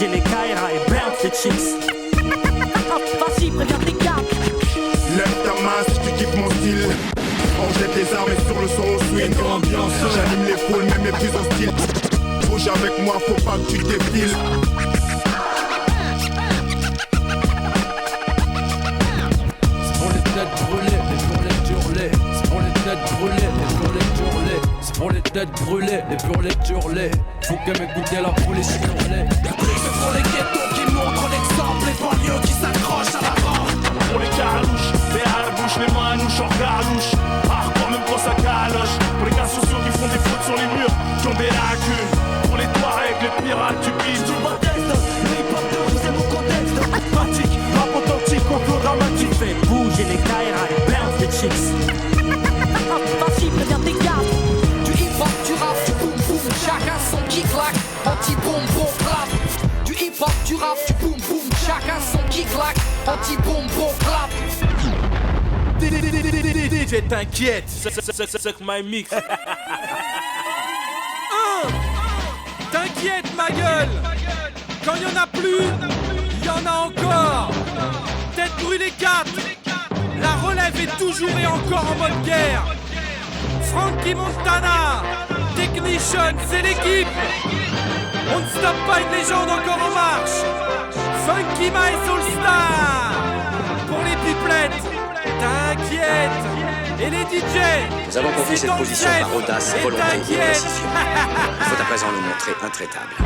bouger les Kaira et bounce les chicks. Vas-y, préviens tes gars. Lève ta main si tu kiffes mon style. On jette les armes et sur le son on swing. J'anime les foules, même les plus hostiles. Bouge avec moi, faut pas que tu défiles. C'est pour les têtes brûlées, les purées hurlées. C'est pour les têtes brûlées, les purées hurlées. C'est pour les têtes brûlées, les purées hurlées. Faut que m'écouter la police hurler. C'est pour les ghettos qui montrent l'exemple, les banlieues qui s'accrochent à la barre. Pour les carouches, les harbouches, les manouches en galouche. Hardcore même quand ça caloche. Pour les gars sociaux qui font des fautes sur les murs, qui ont des lacunes. Pour les Touaregs, les pirates du bise. Du modeste, le hip-hop de vous c'est mon contexte. Pratique, rap authentique, complot dramatique. Fais bouger les Kaira et bounce les chicks. Vas-y, préviens tes gars. Du hip-hop, du rap, du boum boum, chacun son kick-clac, anti-boom-boom clap. Du hip-hop, du rap, du boum boum, chacun son kick-clac, anti-boom-boom clap. DJ t'inquiète, c'est my mix. T'inquiète ma gueule. Quand y'en a plus, y'en a encore. Tête brûlée 4. La relève est toujours et encore en mode guerre. Frankie Montana, Technician, c'est l'équipe. On ne stoppe pas une légende encore en marche. Funky Mice All Star. Pour les pipelettes, t'inquiète. Et les DJ, nous avons compris cette position par audace, volonté et décision. Il faut à présent nous montrer intraitables.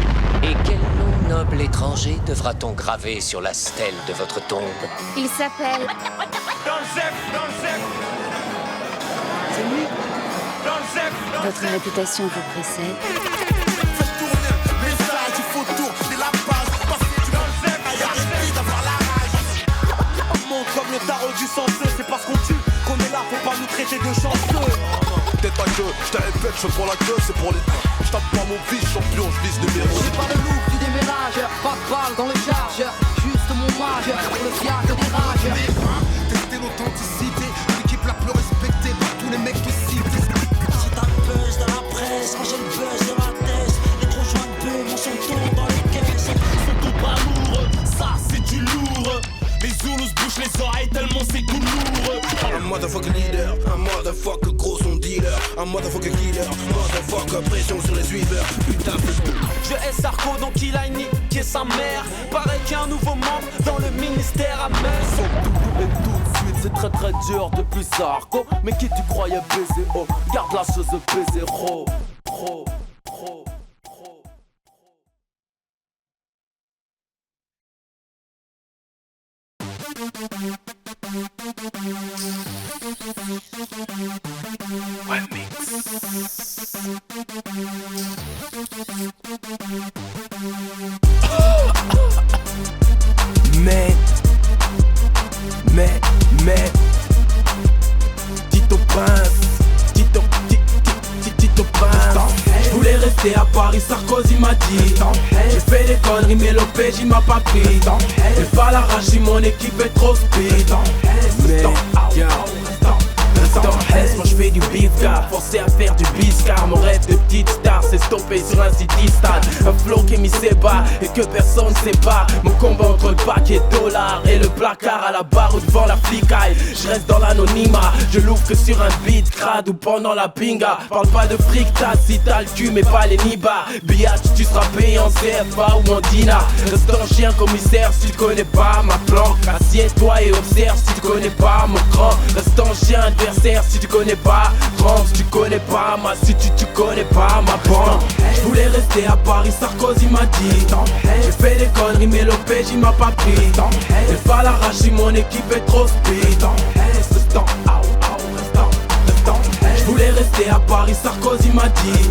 Et quel nom noble étranger devra-t-on graver sur la stèle de votre tombe? Il s'appelle... C'est lui. Votre réputation vous précède. Faites tourner les salles, il faut tourner la base. Parce que tu vas arrêter d'avoir la rage. On monte comme le tarot du chanceux. C'est parce qu'on tue qu'on est là, faut pas nous traiter de chanceux. T'es ta queue, j't'ai répète, je prends la queue, c'est pour les... J'tape pas mon fils, champion, j'vise numéro. J'ai pas le look du déménageur, pas de balle dans le chargeur, juste mon majeur pour le fiacre des rageurs. Tester l'authenticité, l'équipe la plus respectée par tous les mecs qui citent. Si t'as le buzz dans la presse, moi j'ai le buzz de ma thèse. Les gros joints de bœuf, mon son tourne dans les caisses. C'est tout pas lourd, ça c'est du lourd. Les Zoulous se bouchent les oreilles tellement c'est tout lourd. Un motherfucker leader, un motherfucker gros son dealer, un motherfucker killer, motherfucker pression sur les suiveurs. Putain, Je hais Sarko donc il a niqué sa mère. Pareil qu'un nouveau membre dans le ministère à Metz. Et tout de suite c'est très très dur depuis Sarko. Mais qui tu croyais baiser? Oh, garde la chose de baiser. Ro, ro, ro. Mais Tito Prince, Tito Prince. Je voulais rester à Paris, Sarkozy m'a dit. J'ai fait des conneries mais l'OPJ il m'a pas pris. J'ai pas la rage si mon équipe est trop speed. Mais moi je fais du beatcar, forcé à faire du biscar. Mon rêve de petite star s'est stoppé sur un city stade. Un flow qui m'y sépare et que personne ne sait pas. Mon combat entre le paquet de dollars et le placard à la barre ou devant la flicaille. Je reste dans l'anonymat, je l'ouvre que sur un beat crade ou pendant la pinga. Parle pas de fric, t'as si t'as le cul mais pas les nibards. Biatch, tu seras payé en CFA ou en dinar. Reste un chien commissaire si tu connais pas ma planque. Assieds-toi et observe si tu connais pas mon cran. Reste un chien adversaire si tu connais pas Trump, si tu connais pas ma city, tu connais pas ma bande. Je voulais rester à Paris, Sarkozy m'a dit. J'ai fait des conneries mais l'OPJ il m'a pas pris. J'ai pas la rage si mon équipe est trop speed. Je voulais rester à Paris, Sarkozy m'a dit.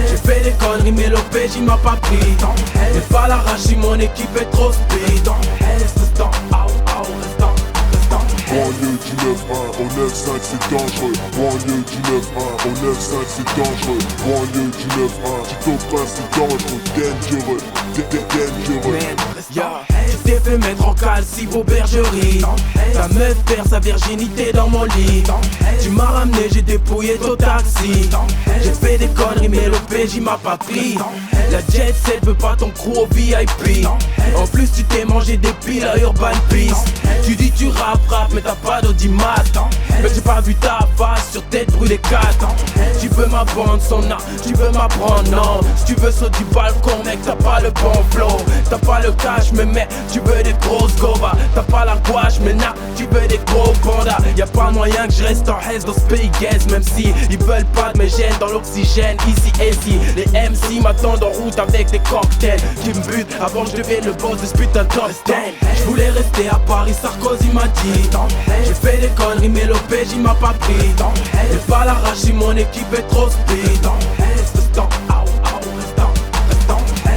J'ai fait des conneries mais l'OPJ il m'a pas pris. J'ai pas la rage si mon équipe est trop speed. Banlieue du 9-1 au 9-5 c'est dangereux. Banlieue du 9-1 au 9-5 c'est dangereux. Banlieue du 9-1, Tito Prince c'est dangereux. Dangereux, dangereux. Yeah, t'ai fait mettre en calci vos bergeries. Ta meuf perd sa virginité dans mon lit. Tu m'as ramené, j'ai dépouillé ton taxi. J'ai fait des conneries mais l'OPJ m'a pas pris. La jet set veut pas ton crew au VIP. En plus tu t'es mangé des piles à Urban Peace. Tu dis tu rap mais t'as pas d'audimat. Mais j'ai pas vu ta face sur tête brûlée 4. Tu veux ma bande son art, tu veux m'apprendre non. Si tu veux sauter du balcon mec t'as pas le bon flow. T'as pas le cash mais mec tu veux des grosses gobas. T'as pas la gouache mais nah tu veux des gros pandas. Y'a pas moyen que je reste en haise dans ce pays guess. Même si ils veulent pas de mes gènes dans l'oxygène. Ici et si les MC m'attendent en route avec des cocktails qui me butent avant que je devienne le boss de ce putain de top 10. Je voulais rester à Paris, Sarkozy m'a dit. J'ai fait des conneries mais l'OPJ m'a pas pris. J'ai pas la rage si mon équipe est trop speed.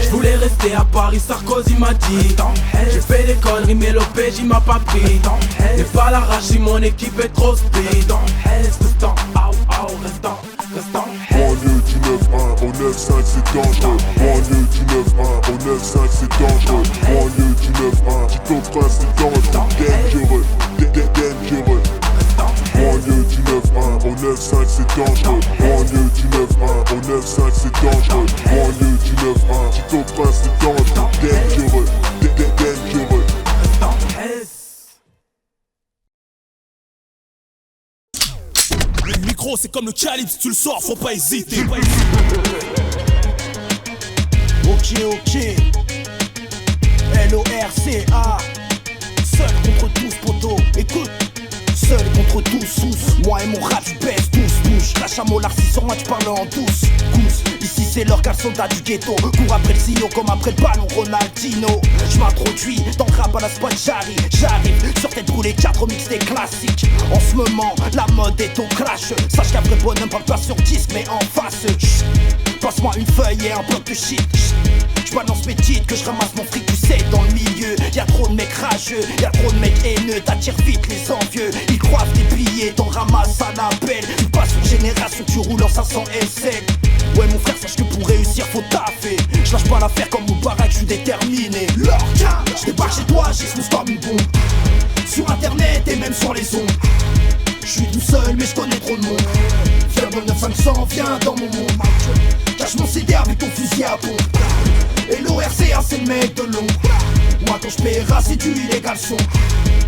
Je voulais rester à Paris, Sarkozy m'a dit. J'ai fait des conneries mais l'OPJ m'a pas pris. J'ai pas la rage si mon équipe est trop speed. Banlieue du 9-1 au 9-5 c'est dangereux. Banlieue du 9-1 au 9-5 c'est dangereux. Banlieue du 9-1 Tito Prince c'est dangereux. Dangereux, dangereux. Banlieue du 9-1 au 9-5 c'est dangereux. Banlieue du 9-1 au 9-5 c'est dangereux. Banlieue du 9-1 Tito Prince c'est dangereux. Dangereux, dangereux. Le micro c'est comme le calibre, si tu le sors faut pas hésiter. Ok, L-O-R-C-A. Seul contre tous poteau, écoute. Seul contre tous, moi et mon rap tu baisses tous. Lâche un mot l'arci sur moi tu parles en douce. Ici c'est l'heure qu'un soldat du ghetto court après le sillon comme après le ballon Ronaldinho. J'm'introduis dans le rap à la spot, j'arrive sur tête roulée 4 mix des classiques. En ce moment la mode est au crash. Sache qu'un vrai bonhomme parle pas sur disque mais en face. Passe-moi une feuille et un bloc de shit. J'balance mes titres que je ramasse mon fric, tu sais dans le milieu. Y'a trop de mecs rageux, y'a trop de mecs haineux. T'attires vite les envieux, ils croient des billets, t'en ramasses à l'appel. Tu passes une génération, tu roules en 500 SL. Ouais mon frère sache que pour réussir faut taffer. Je lâche pas l'affaire comme Moubarak, je suis déterminé. Lorca, je débarque chez toi, j'explose comme une bombe. Sur internet et même sur les ondes. Je suis tout seul mais je connais trop de monde. Viens dans le 9-500, viens dans mon monde. Cache mon CD avec ton fusil à pompe. Et l'ORCA c'est le mec de l'ombre. Moi quand je paierai c'est du illégal son.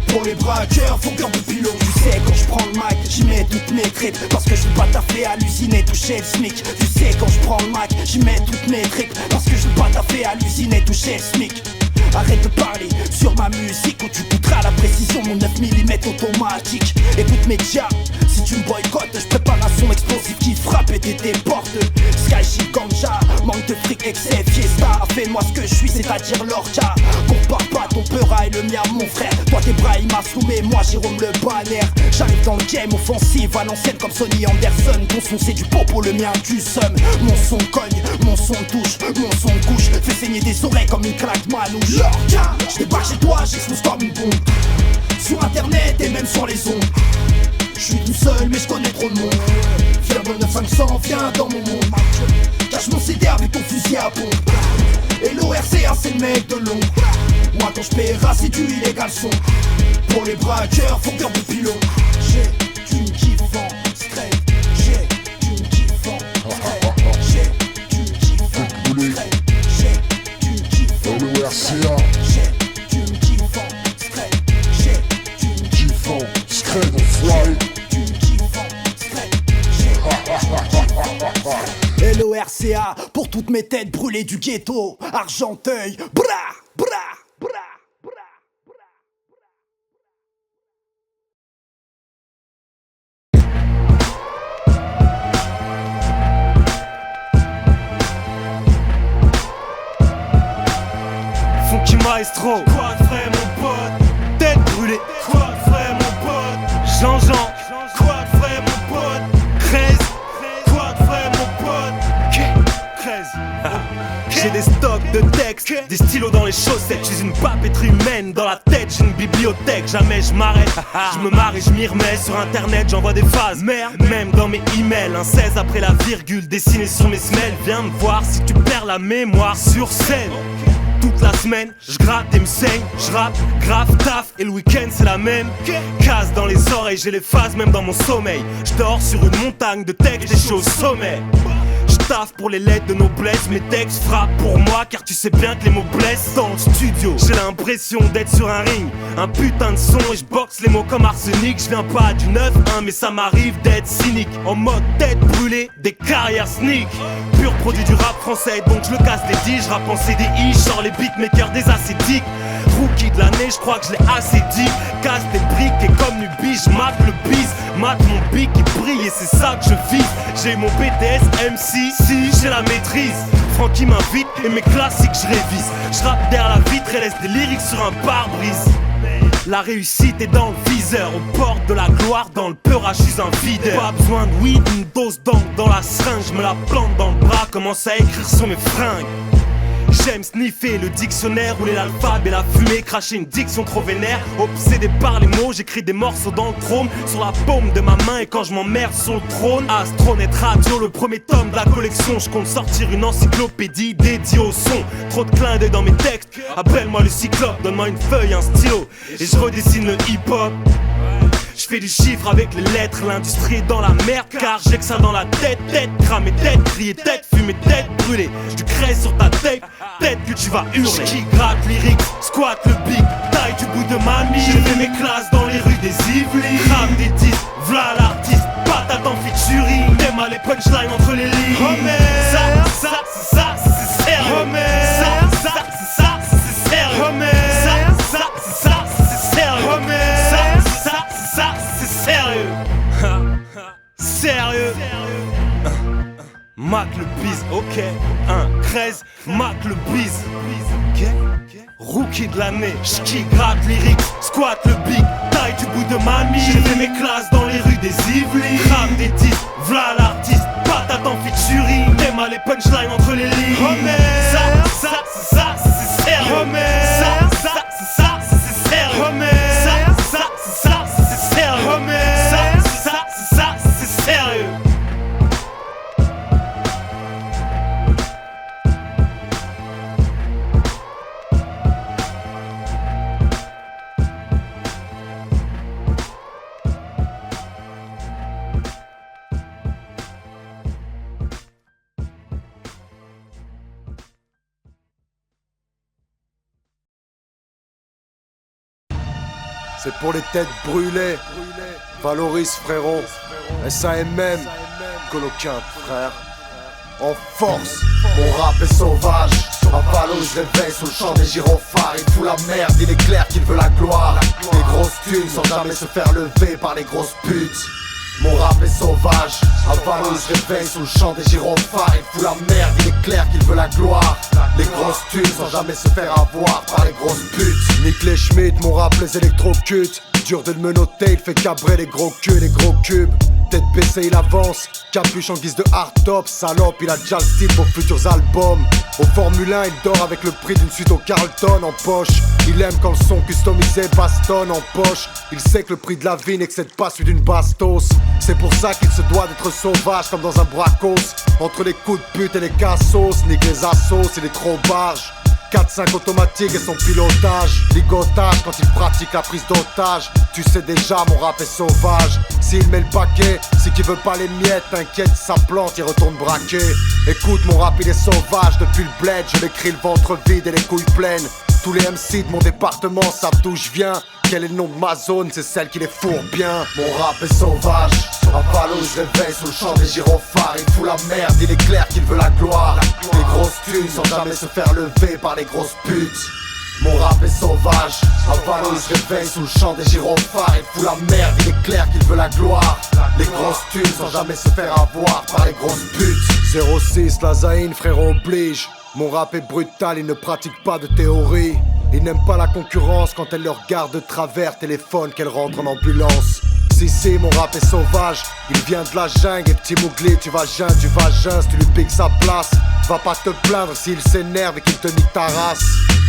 Pour les braqueurs faut cœur de pilot. Tu sais quand je prends le mic j'y mets toutes mes tripes. Parce que je veux pas taffer halluciner toucher le SMIC. Tu sais quand je prends le mic j'y mets toutes mes tripes. Parce que je veux pas taffer halluciner toucher le SMIC. Arrête de parler sur ma musique ou tu coûteras la précision mon 9 mm automatique. Écoute média, si tu me boycottes, je prépare un son explosif qui frappe et te déporte. Sky Ganja, manque de fric, excès, fiesta. Fais-moi ce que je suis, c'est-à-dire l'orca. Compare pas ton peura et le mien, mon frère. Toi t'es Brahim Assoumé, moi Jérôme Le Banner. J'arrive dans le game offensive à l'ancienne comme Sonny Anderson. Ton son c'est du popo, le mien du seum. Mon son cogne, mon son touche, mon son couche. Fais saigner des oreilles comme une claque manouche. Je débarque chez toi, j'explose comme une bombe. Sur internet et même sur les ondes. Je suis tout seul mais je connais trop de monde. Viens dans le 9-500, viens dans mon monde. Cache mon CD avec ton fusil à pompe. Et l'ORCA c'est le mec de l'ombre. Moi quand je paierai c'est du illégal son. Pour les braqueurs faut cœur de pilon. J'ai du kiffant straight. J'ai du kiffant straight. J'ai du kiffant straight. J'ai du kiffant l'ORCA. J'ai du kiffant straight. J'ai du kiffant straight enfoiré. LORCA pour toutes mes têtes brûlées du ghetto. Argenteuil, bra, bra, bra, bra, Funky Maestro, quoi de vrai mon pote? Tête brûlée, quoi de vrai mon pote? Jean-Jean, quoi de vrai mon pote? 13, quoi de vrai mon pote? 13. J'ai des stocks de textes, des stylos dans les chaussettes. J'ai une papeterie humaine dans la tête, j'ai une bibliothèque. Jamais je m'arrête, je me marre et je m'y remets. Sur internet j'envoie des phases, merde. Même dans mes emails, un 16 après la virgule dessiné sur mes semelles. Viens me voir si tu perds la mémoire sur scène. toute la semaine, je gratte et me saigne, je rappe, grave, taf, et le week-end c'est la même. Casse dans les oreilles, j'ai les phases même dans mon sommeil. Je dors sur une montagne de textes et je suis au sommet. Taf pour les lettres de noblesse, mes textes frappent pour moi car tu sais bien que les mots blessent. Dans le studio, j'ai l'impression d'être sur un ring, un putain de son et je boxe les mots comme arsenic. Je viens pas du 9-1 mais ça m'arrive d'être cynique. En mode tête brûlée, des carrières sneak. Pur produit du rap français donc je le casse les 10. Je rappe en CDI, genre les beatmakers des ascétiques. Rookie de l'année, je crois que je l'ai assez dit. Casse des briques et comme Nubi, je mate le bise. Mate mon bic qui brille et c'est ça que je vise. J'ai mon BTS MC, si j'ai la maîtrise. Francky m'invite et mes classiques je révise. Je rappe derrière la vitre et laisse des lyrics sur un pare-brise. La réussite est dans le viseur, aux portes de la gloire, dans le peurage, je suis un videur. Pas besoin de weed, une dose d'encre dans la seringue. Je me la plante dans le bras, commence à écrire sur mes fringues. J'aime sniffer le dictionnaire, rouler l'alphabet, la fumée, cracher une diction trop vénère. Obsédé par les mots, j'écris des morceaux dans le chrome sur la paume de ma main et quand je m'emmerde sur le trône. Astronet Radio, le premier tome de la collection. Je compte sortir une encyclopédie dédiée au son. Trop de clins d'œil dans mes textes, appelle-moi le cyclope. Donne-moi une feuille, un stylo et je redessine le hip-hop. Je fais du chiffre avec les lettres, l'industrie est dans la merde car j'ai que ça dans la tête. Tête cramée, tête criée, tête fumée, tête brûlée. Je crée sur ta tête, tête que tu vas hurler. Qui gratte lyrics, squatte le beat, taille du bout de ma mie. J'ai fait mes classes dans les rues des Yvelines. Crame des disques, v'là l'artiste, patate en featuring. T'aimes à les punchlines entre les lignes. Ça, c'est sérieux. Ça, c'est sérieux. Ça, c'est sérieux. Ça, c'est sérieux. Sérieux. Mac le bise, ok. 13, Mac le bise. Rookie de l'année, j'ki gratte lyrics, squatte le beat, taille du bout de ma mie. J'ai fait mes classes dans les rues des Yvelines. Crame des disques, v'là l'artiste, patate en featuring. T'aimes à les punchlines entre les lignes. Ça, c'est sérieux. Ça, c'est sérieux. Ça, c'est sérieux. Ça, c'est sérieux. C'est pour les têtes brûlées. Valorise frérot. SAMM. Coloquin frère. En force. Mon rap est sauvage. À Valo je réveille sous le champ des gyrophares. Il fout la merde, il est clair qu'il veut la gloire. Les grosses thunes sans jamais se faire lever par les grosses putes. Mon rap est sauvage, à Valo je réveille sous le champ des gyrophares. Il fout la merde, il est clair qu'il veut la gloire. Les grosses thunes sans jamais se faire avoir par les grosses putes. Nick les Schmitt, mon rap les électrocute. Dur de le menotter, il fait cabrer les gros queues, les gros cubes. Tête baissée, il avance, capuche en guise de hard top. Salope, il a déjà le style pour futurs albums. Au Formule 1, il dort avec le prix d'une suite au Carlton en poche. Il aime quand le son customisé bastonne en poche. Il sait que le prix de la vie n'excède pas celui d'une bastos. C'est pour ça qu'il se doit d'être sauvage comme dans un bracos. Entre les coups de pute et les cassos, nique les assos et les trobarges. 4-5 automatique et son pilotage. Ligotage quand il pratique la prise d'otage. Tu sais déjà mon rap est sauvage. S'il met le paquet, c'est qu'il veut pas les miettes. T'inquiète, ça plante, il retourne braquer. Écoute mon rap il est sauvage depuis le bled. Je l'écris le ventre vide et les couilles pleines. Tous les MC de mon département savent d'où je viens. Quel est le nom de ma zone, c'est celle qui les fourre bien. Mon rap est sauvage. À Valo je réveille sous le champ des gyrophares. Il fout la merde, il est clair qu'il veut la gloire. Les grosses thunes sans jamais se faire lever par les grosses putes. Mon rap est sauvage. À Valo je réveille sous le champ des gyrophares. Il fout la merde, il est clair qu'il veut la gloire. Les grosses thunes sans jamais se faire avoir par les grosses putes. 06, la Zaïne frérot oblige. Mon rap est brutal, il ne pratique pas de théorie. Il n'aime pas la concurrence quand elle le regarde de travers. Téléphone qu'elle rentre en ambulance. Si, mon rap est sauvage. Il vient de la jungle et petit mougli, tu vas jeun du vagin si tu lui piques sa place. Va pas te plaindre s'il s'énerve et qu'il te nique ta race.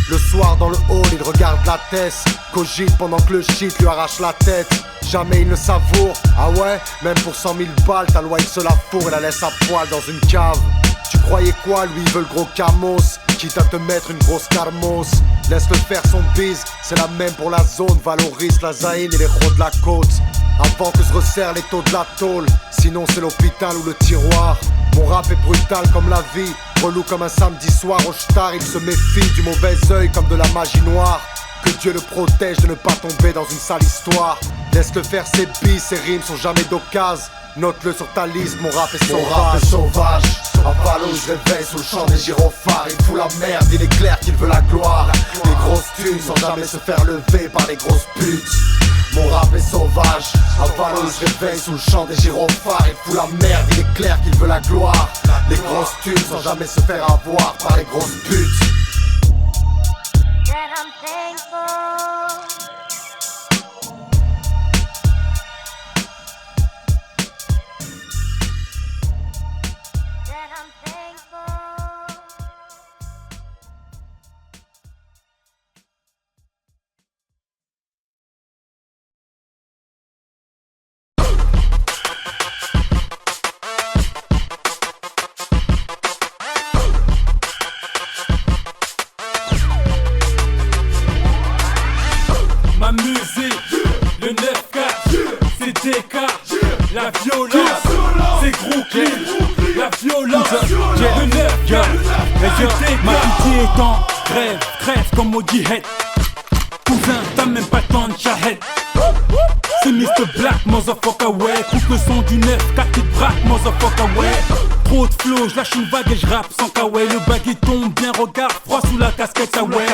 Le soir dans le hall, il regarde la tête. Cogite pendant que le shit lui arrache la tête. Jamais il ne savoure. Ah ouais, même pour 100 000 balles, ta loi il se la fourre et la laisse à poil dans une cave. Tu croyais quoi, lui il veut le gros camos. quitte à te mettre une grosse carmos. Laisse-le faire son bise, c'est la même pour la zone. Valorise la zaïne et les rots de la côte avant que se resserrent les taux de la tôle. Sinon c'est l'hôpital ou le tiroir. Mon rap est brutal comme la vie, relou comme un samedi soir au star. Il se méfie du mauvais œil comme de la magie noire. Que Dieu le protège de ne pas tomber dans une sale histoire. Laisse-le faire ses billes, ses rimes sont jamais d'occasion. Note-le sur ta liste, mon rap est sauvage. Mon rap est sauvage. À Valo, je réveille sous le champ des gyrophares. Il fout la merde, il est clair qu'il veut la gloire. Les grosses thunes sans jamais se faire lever par les grosses putes. Mon rap est sauvage. À Valo, je réveille sous le champ des gyrophares. Il fout la merde, il est clair qu'il veut la gloire. Les grosses thunes sans jamais se faire avoir par les grosses putes. That I'm thankful. That I'm thankful. Ma musique, le 9-4, c'est DK, la violence, c'est gros clip, la violence, le 9-4, ma pitié est en grève, crève comme maudit head. Cousin, t'as même pas tant de chahed. C'est Mr. Black, motherfucker, ouais. Coupe le son du 9-4 qui te braque, motherfucker, ouais. Trop de flow, je lâche une vague et je rappe sans kawaii. Le baguette tombe bien, regard froid sous la casquette, ah ouais.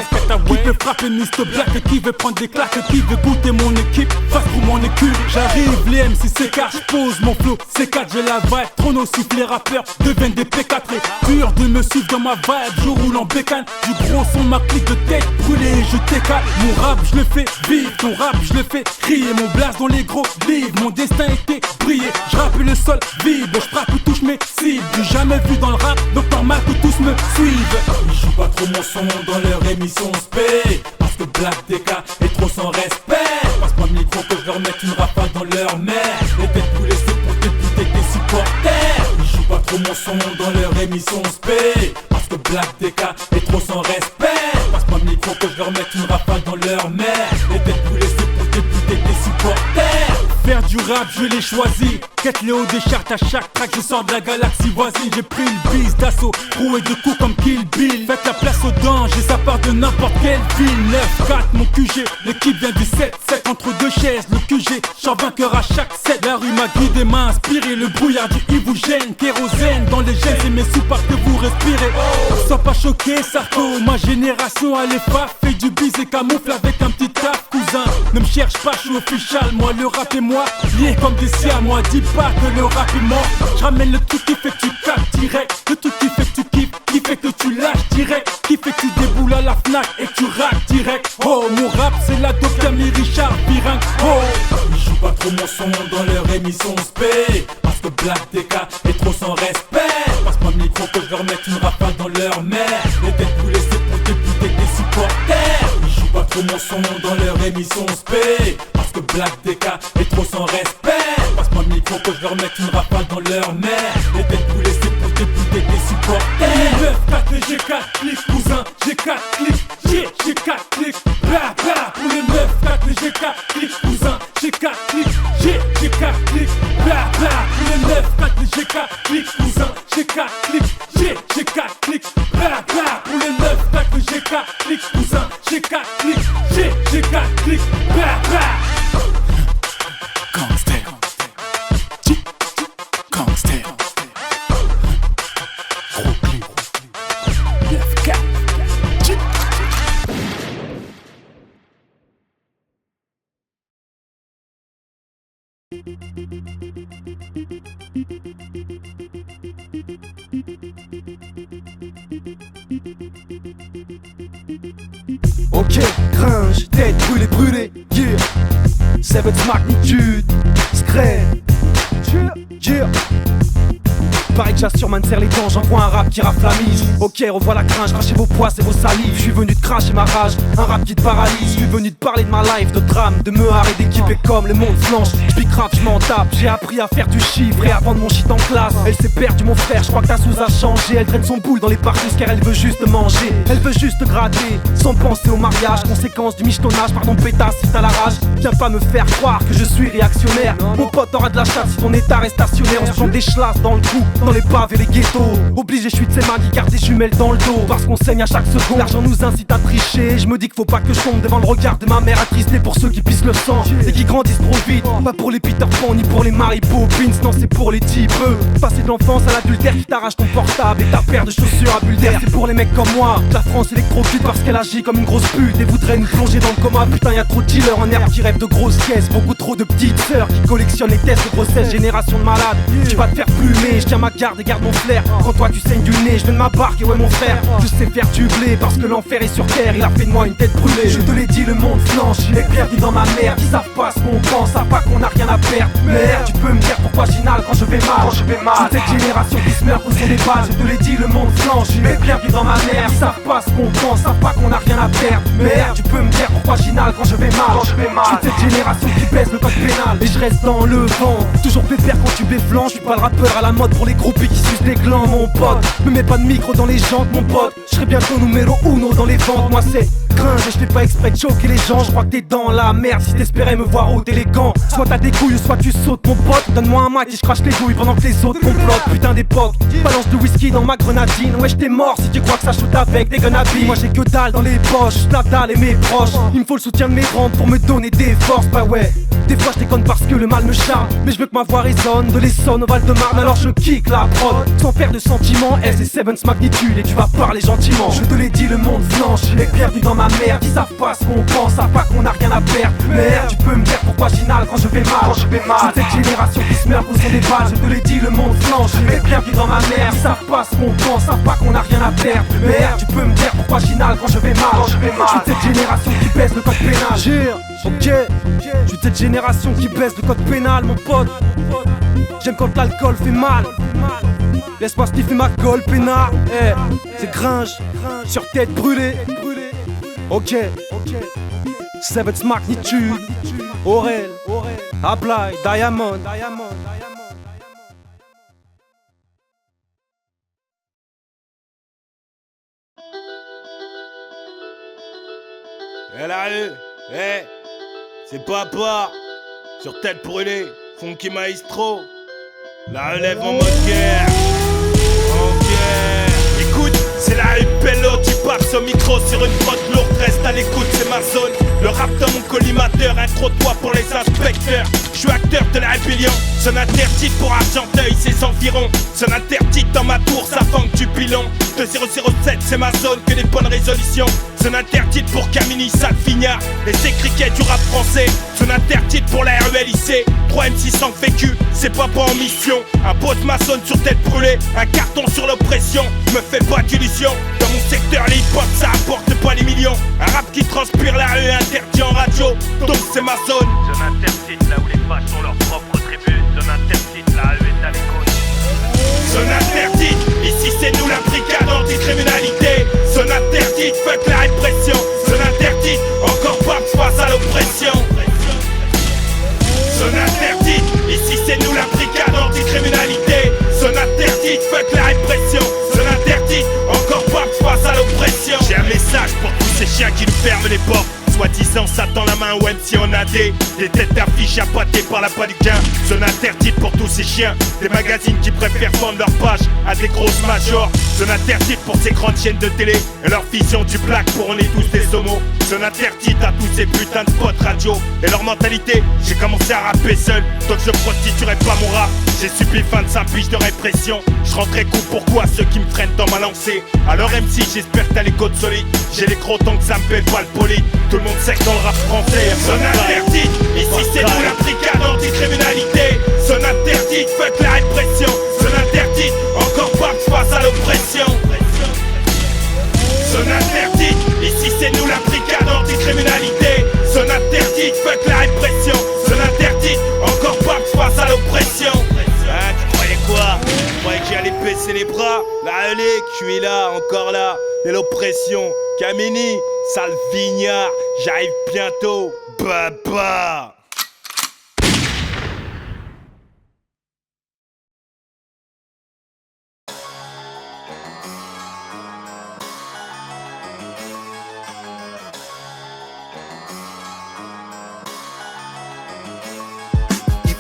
Qui peut frapper Mr. Black, qui veut prendre des claques, qui veut goûter mon équipe, face pour mon écume. J'arrive, les MC s'écartent, je pose mon flow, C4, j'ai la vibe, trop nocif, les rappeurs deviennent des P4. Dur de me suivre dans ma vibe, je roule en bécane. Du gros son, ma clique de tête brûlée, je t'écale. Mon rap, je le fais vivre, ton rap, je le fais crier. Mon blast dans les gros livres, mon destin était brillé. Je rappe le sol vide, je frappe ou touche mes cibles. J'ai jamais vu dans le rap, donc normal que tous me suivent. Ils jouent pas trop mon son dans leur émission spé, parce que Black DK est trop sans respect. Passe-moi le micro que je leur mette une rafale dans leur mère. Les têtes brûlées c'est pour députer tes supporters. Ils jouent pas trop mon son dans leur émission spé, parce que Black DK est trop sans respect. Passe-moi le micro que je leur mette une rafale dans leur mère. Les têtes brûlées c'est pour députer tes supporters. Faire du rap, je l'ai choisi. Quête les hauts des charts à chaque track, je sors de la galaxie voisine. J'ai pris une bise d'assaut, roué de coups comme Kill Bill. Faites la place aux dangers, ça part de n'importe quelle ville. 9-4, mon QG, l'équipe vient du 7-7 entre deux chaises. Le QG, j'en vainqueur à chaque set. La rue m'a guidé, m'a inspiré. Le brouillard du I vous gêne, kérosène dans les gènes, c'est mes soupapes que vous respirez. Sois pas choqué, Sarko, ma génération a les faf. Fait du bise et camoufle avec un petit taf, cousin. Ne me cherche pas, je suis official, moi le rap et moi liés comme des siamois. Dis pas que le rap est mort. Je ramène le truc qui fait que tu captes direct. Le truc qui fait que tu kiffes, qui fait que tu lâches direct. Qui fait que tu déboules à la Fnac et que tu raques direct. Oh, mon rap c'est la dope Camille Richard Piringue. Oh, ils jouent pas trop mon son dans leur émission spé, parce que Black DK est trop sans respect. Passe-moi le micro que je leur mette une rafale dans leur mère. Les têtes brûlées c'est pour députer tes supporters. Ils jouent pas trop mon son dans leur émission spé, parce que Black DK est trop sans respect. Passe-moi le micro que je leur mette une rafale dans leur mère. Les têtes brûlées c'est pour députer tes supporters. Les 9-4 et G4 clics, cousin, G4 clics, G4 clics, bla bla. Pour les 9-4 et G4 clics, cousin, G4 clics, G4 clics, bla bla. Pour les 9-4 et G4 clics, cousin, G4 clics, G4 clics, bla bla. Pour les 9-4 et G4 clics, cousin, G4 clics, G4 clics, bla bla. Gangster, gangster, gros clip, 9-4. Ok, gringe, tête brûlée, brûlée, yeah. Savage magnitude, scrap, yeah. Pareil que j'assure, man, serre les dents, j'envoie un rap qui rafle la mise. Ok, revois la cringe, crachez vos poisses et vos salives. Je suis venu de cracher ma rage, un rap qui te paralyse. Je suis venu de parler de ma life, de drame, de meuhard et d'équipe. Et comme le monde flanche, j'pique rap, j'm'en tape. J'ai appris à faire du chiffre et à vendre mon shit en classe. Elle s'est perdue mon frère, j'crois que ta sous a changé. Elle traîne son boule dans les parties car elle veut juste manger. Elle veut juste gratter, sans penser au mariage. Conséquence du michetonnage, pardon pétasse si t'as la rage. Viens pas me faire croire que je suis réactionnaire. Mon pote aura de la chatte si ton état reste stationnaire. On se prend des chlasses dans le cou, dans les paves et les ghettos. Obligé, je suis de ces mains qui gardent des jumelles dans le dos. Parce qu'on saigne à chaque seconde, l'argent nous incite à tricher. Je me dis qu'il faut pas que je tombe devant le regard de ma mère attristée. Pour ceux qui pissent le sang et qui grandissent trop vite. Pas pour les Peter Pan ni pour les Mary Poppins. Non, c'est pour les types. Passer de l'enfance à l'adultère qui t'arrache ton portable et ta paire de chaussures à bulle d'air. C'est pour les mecs comme moi. La France électrocute parce qu'elle agit comme une grosse pute et voudrait nous plonger dans le coma. Putain, y'a trop de dealers en herbe qui rêvent de grosses caisses. Beaucoup trop de petites sœurs qui collectionnent les tests de grossesse. Génération de malades, tu vas te faire plumer. Je tiens ma garde et garde mon flair. Quand toi tu saignes du nez, je viens de ma barque et ouais mon frère. Je sais faire du blé parce que l'enfer est sur terre. Il a fait de moi une tête brûlée. Je te l'ai dit, le monde flanche. Les bienvenus dans ma merde. Ils savent pas ce qu'on pense, savent pas qu'on a rien à perdre. Merde, tu peux me dire pourquoi j'inhale quand je vais mal. Toute cette génération qui se meurt au son des balles. Je te l'ai dit, le monde flanche. Les bienvenus dans ma merde. Ils savent pas ce qu'on pense, savent pas qu'on a rien à perdre. Merde, tu peux me dire pourquoi j'inhale quand je vais mal. Toute cette génération qui baisse le code pénal. Et je reste dans le vent. Toujours pépère quand tu béflanches. Je suis pas le rappeur à la mode pour les groupies qui sucent des glands, mon pote. Me mets pas de micro dans les jantes, mon pote. Je serai bientôt numéro 1 dans les ventes. Moi c'est cringe et je fais pas exprès de choquer les gens. Je crois que t'es dans la merde si t'espérais me voir haut élégant. Soit t'as des couilles, soit tu sautes, mon pote. Donne-moi un mic et je crache les douilles pendant que les autres complotent. Putain d'époque, balance du whisky dans ma grenadine. Ouais, j't'ai mort si tu crois que ça shoot avec des gunnabilles. Moi j'ai que dalle dans les poches, la dalle et mes proches. Il me faut le soutien de mes rangs pour me donner des forces. Bah ouais, des fois je déconne parce que le mal me charme. Mais je veux que ma voix résonne de l'Essonne au Val-de-Marne. Alors je kick la prod, sans faire de sentiments. Elle c'est Seven's magnitude et tu vas parler gentiment. Je te l'ai dit, le monde flanche. Les bienvenus dans ma merde. Ils savent pas ce qu'on pense, savent pas qu'on a rien à perdre. Merde, tu peux me dire pourquoi j'inhale quand je vais mal. Toute cette génération qui se meurt au son des balles. Je te l'ai dit, le monde flanche. Les bienvenus dans ma merde. Ils savent pas ce qu'on pense, savent pas qu'on a rien à perdre. Merde, tu peux me dire pourquoi j'inhale quand je vais mal. Toute cette génération qui baisse le code pénal. Ok, je suis cette génération qui baisse le code pénal, mon pote. J'aime quand l'alcool fait mal. Laisse-moi sniffer ma gueule, peinard. C'est gringe, sur tête brûlée. Ok, Seven's magnitude. Aurel, Ablai, Diamond. La rue, c'est papa, sur tête brûlée, Funky Maestro, la relève en mode guerre, Écoute, c'est la rue Pello, tu passes au micro sur une prod lourde, reste à l'écoute, c'est ma zone. Le rap dans mon collimateur, un gros toit pour les inspecteurs. Je suis acteur de la rébellion, son interdit pour Argenteuil, ses environs. Son interdit dans ma tour, ça funk du pilon. De 007, c'est ma zone, que des bonnes résolutions. Son interdit pour Camini, Salfignard et ses criquets du rap français. Son interdit pour la RULIC, 3 M600 vécu, c'est papa en mission. Un pote maçonne sur tête brûlée, un carton sur l'oppression. Me fais pas d'illusions, dans mon secteur les hip-hop ça apporte pas les millions. Un rap qui transpire la rue interdit en radio, donc c'est ma zone. Zone interdite là où les vaches ont leur propre tribu. Zone interdite, la rue est à l'écoute. Zone interdite, ici c'est nous la brigade anticriminalité. Zone interdite, fuck la répression. Zone interdite, encore pas face à l'oppression. Zone interdite, ici c'est nous la brigade anticriminalité. Zone interdite, fuck la répression. Zone interdite, encore pas face à l'oppression. J'ai un message pour tous ces chiens qui nous ferment les portes. Soi-disant ça tend la main au MC on a des têtes d'affiches appâtées par la du gain. Zone interdite pour tous ces chiens, des magazines qui préfèrent vendre leurs pages à des grosses majors. Zone interdite pour ces grandes chaînes de télé et leur vision du black pour on est tous des homos. Zone interdite à tous ces putains de spots radio et leur mentalité. J'ai commencé à rapper seul, donc je prostituerai pas mon rap. J'ai subi 25 piges de répression. Je rentrais coup pourquoi ceux qui me freinent dans ma lancée. Alors MC j'espère que t'as les côtes solides. J'ai les gros temps que ça me fait pas le poli. Tout le monde sait que dans le rap français zone interdite, ici c'est nous la brigade anticriminalité. Zone interdite, fuck la répression. Zone interdite, encore pas face à l'oppression. Zone interdite, ici c'est nous la brigade anticriminalité. Zone interdite, fuck la répression. Zone interdite, encore pas face à l'oppression. Ah, tu croyais quoi? Tu croyais que j'allais baisser les bras, la relique, je suis là, encore là. Et l'oppression, Kamini, sale vignard, j'arrive bientôt, baba.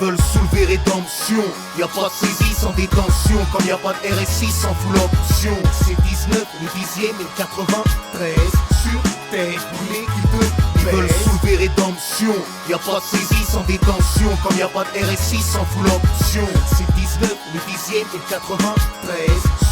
Veulent soulever rédemption, y'a pas de saisie sans détention, comme y'a pas de RSI sans full option. C'est 19, le 10e et le 93 sur terre brûlée qui te pèse. Ils veulent soulever rédemption, y'a pas de saisie sans détention, comme y'a pas de RSI sans full option. C'est 19, le 10e et le 93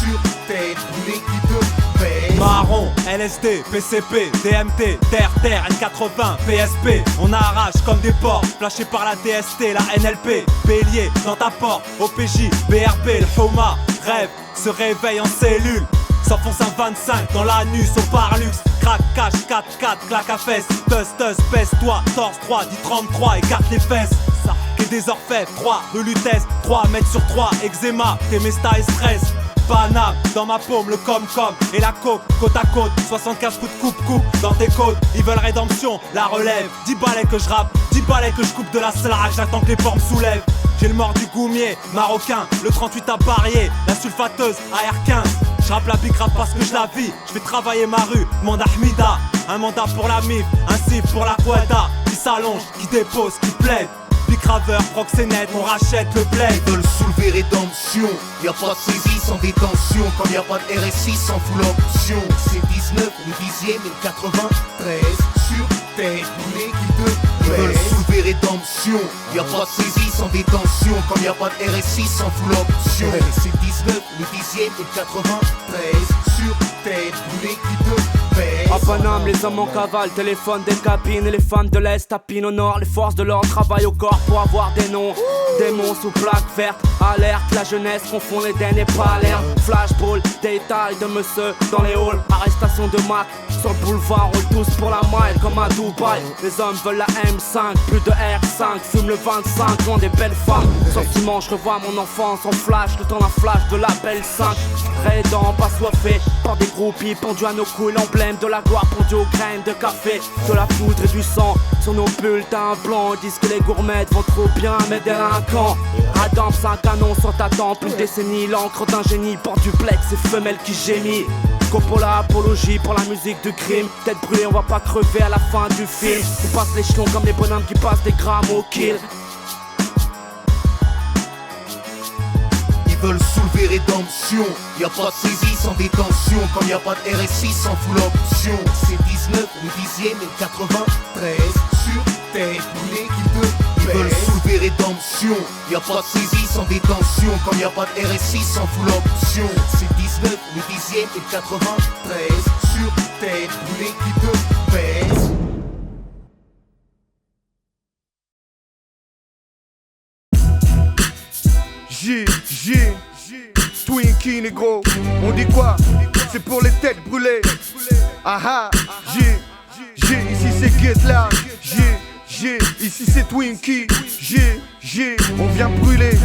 sur terre brûlée qui te pèse. Marron, LSD, PCP, DMT, Terre, N80, PSP. On arrache comme des porcs, flashés par la DST, la NLP. Bélier dans ta porte, OPJ, BRB, le Houma. Rêve, se réveille en cellule. S'enfonce un 25 dans l'anus au Parlux. Crac, cache, 4-4, claque à fesses. Teus, pèse-toi, torse 3, dit 33, écarte les fesses. Ça, et des orfèvres, 3, rue Lutèce, 3 mètres sur 3, eczéma, Temesta et stress. Paname, dans ma paume, le com-com et la coke, côte à côte, 75 coups de coupe dans tes côtes. Ils veulent rédemption, la relève, 10 balais que je rappe, 10 balais que je coupe de la slack, j'attends que les formes soulèvent. J'ai le mort du goumier, marocain, le 38 à parier, la sulfateuse, AR15. Je rappe la big rap parce que je la vis, je fais travailler ma rue, mandat Ahmida. Un mandat pour la MIF, un CIF pour la Quada. Qui s'allonge, qui dépose, qui plaide. Big Raver, proxénète, on rachète le bled. Ils veulent soulever rédemption, y'a pas de saisie sans détention, comme y'a pas de RSI sans full option. C'est 19, le 10e et le 93 sur terre brûlée qui te pèse. Ils veulent soulever rédemption, y'a pas de saisie sans détention, comme y'a pas de RSI sans full option. C'est 19, le 10e et le 93 sur terre brûlée qui te pèse. À Paname, les hommes en cavale, téléphone des cabines et les femmes de l'Est tapinent au nord. Les forces de l'ordre travaillent au corps pour avoir des noms. Démons sous plaque verte, alerte, la jeunesse confond les dennes et pas l'air. Flashball, détail de monsieur dans les halls. Arrestation de Mac, sur le boulevard, roule tous pour la maille comme à Dubaï. Les hommes veulent la M5, plus de R5, fume le 25, loin des belles femmes. Sentiment, je revois mon enfance en flash, le temps d'un flash de la belle 5. Raidant, pas soifé, par des groupies pendus à nos couilles, l'emblème de la gloire pendu aux graines de café. De la poudre et du sang, sur nos bulletins blancs, ils disent que les gourmets vont trop bien, mais délinquants. Adam, 5 canons sur ta tempe, une décennie, l'encre d'un génie, porte duplex et femelle qui gémit. Coppola, apologie pour la musique du crime. Tête brûlée, on va pas crever à la fin du film. On passe l'échelon comme les bonhommes qui passent des grammes au kill. Ils veulent soulever rédemption, y'a pas de saisie sans détention, comme y'a pas de RSI sans full option. C'est 19, le 10e et le 93 sur terre brûlée qui te pèse. Ils veulent soulever rédemption, y'a pas de saisie sans détention, comme y'a pas de RSI sans full option. C'est 19, le 10e et le 93 sur terre brûlée qui te pèse. Twinkie négro, on dit quoi? C'est pour les têtes brûlées. Ah ah, ici c'est Get là. Ici c'est Twinkie. On vient brûler,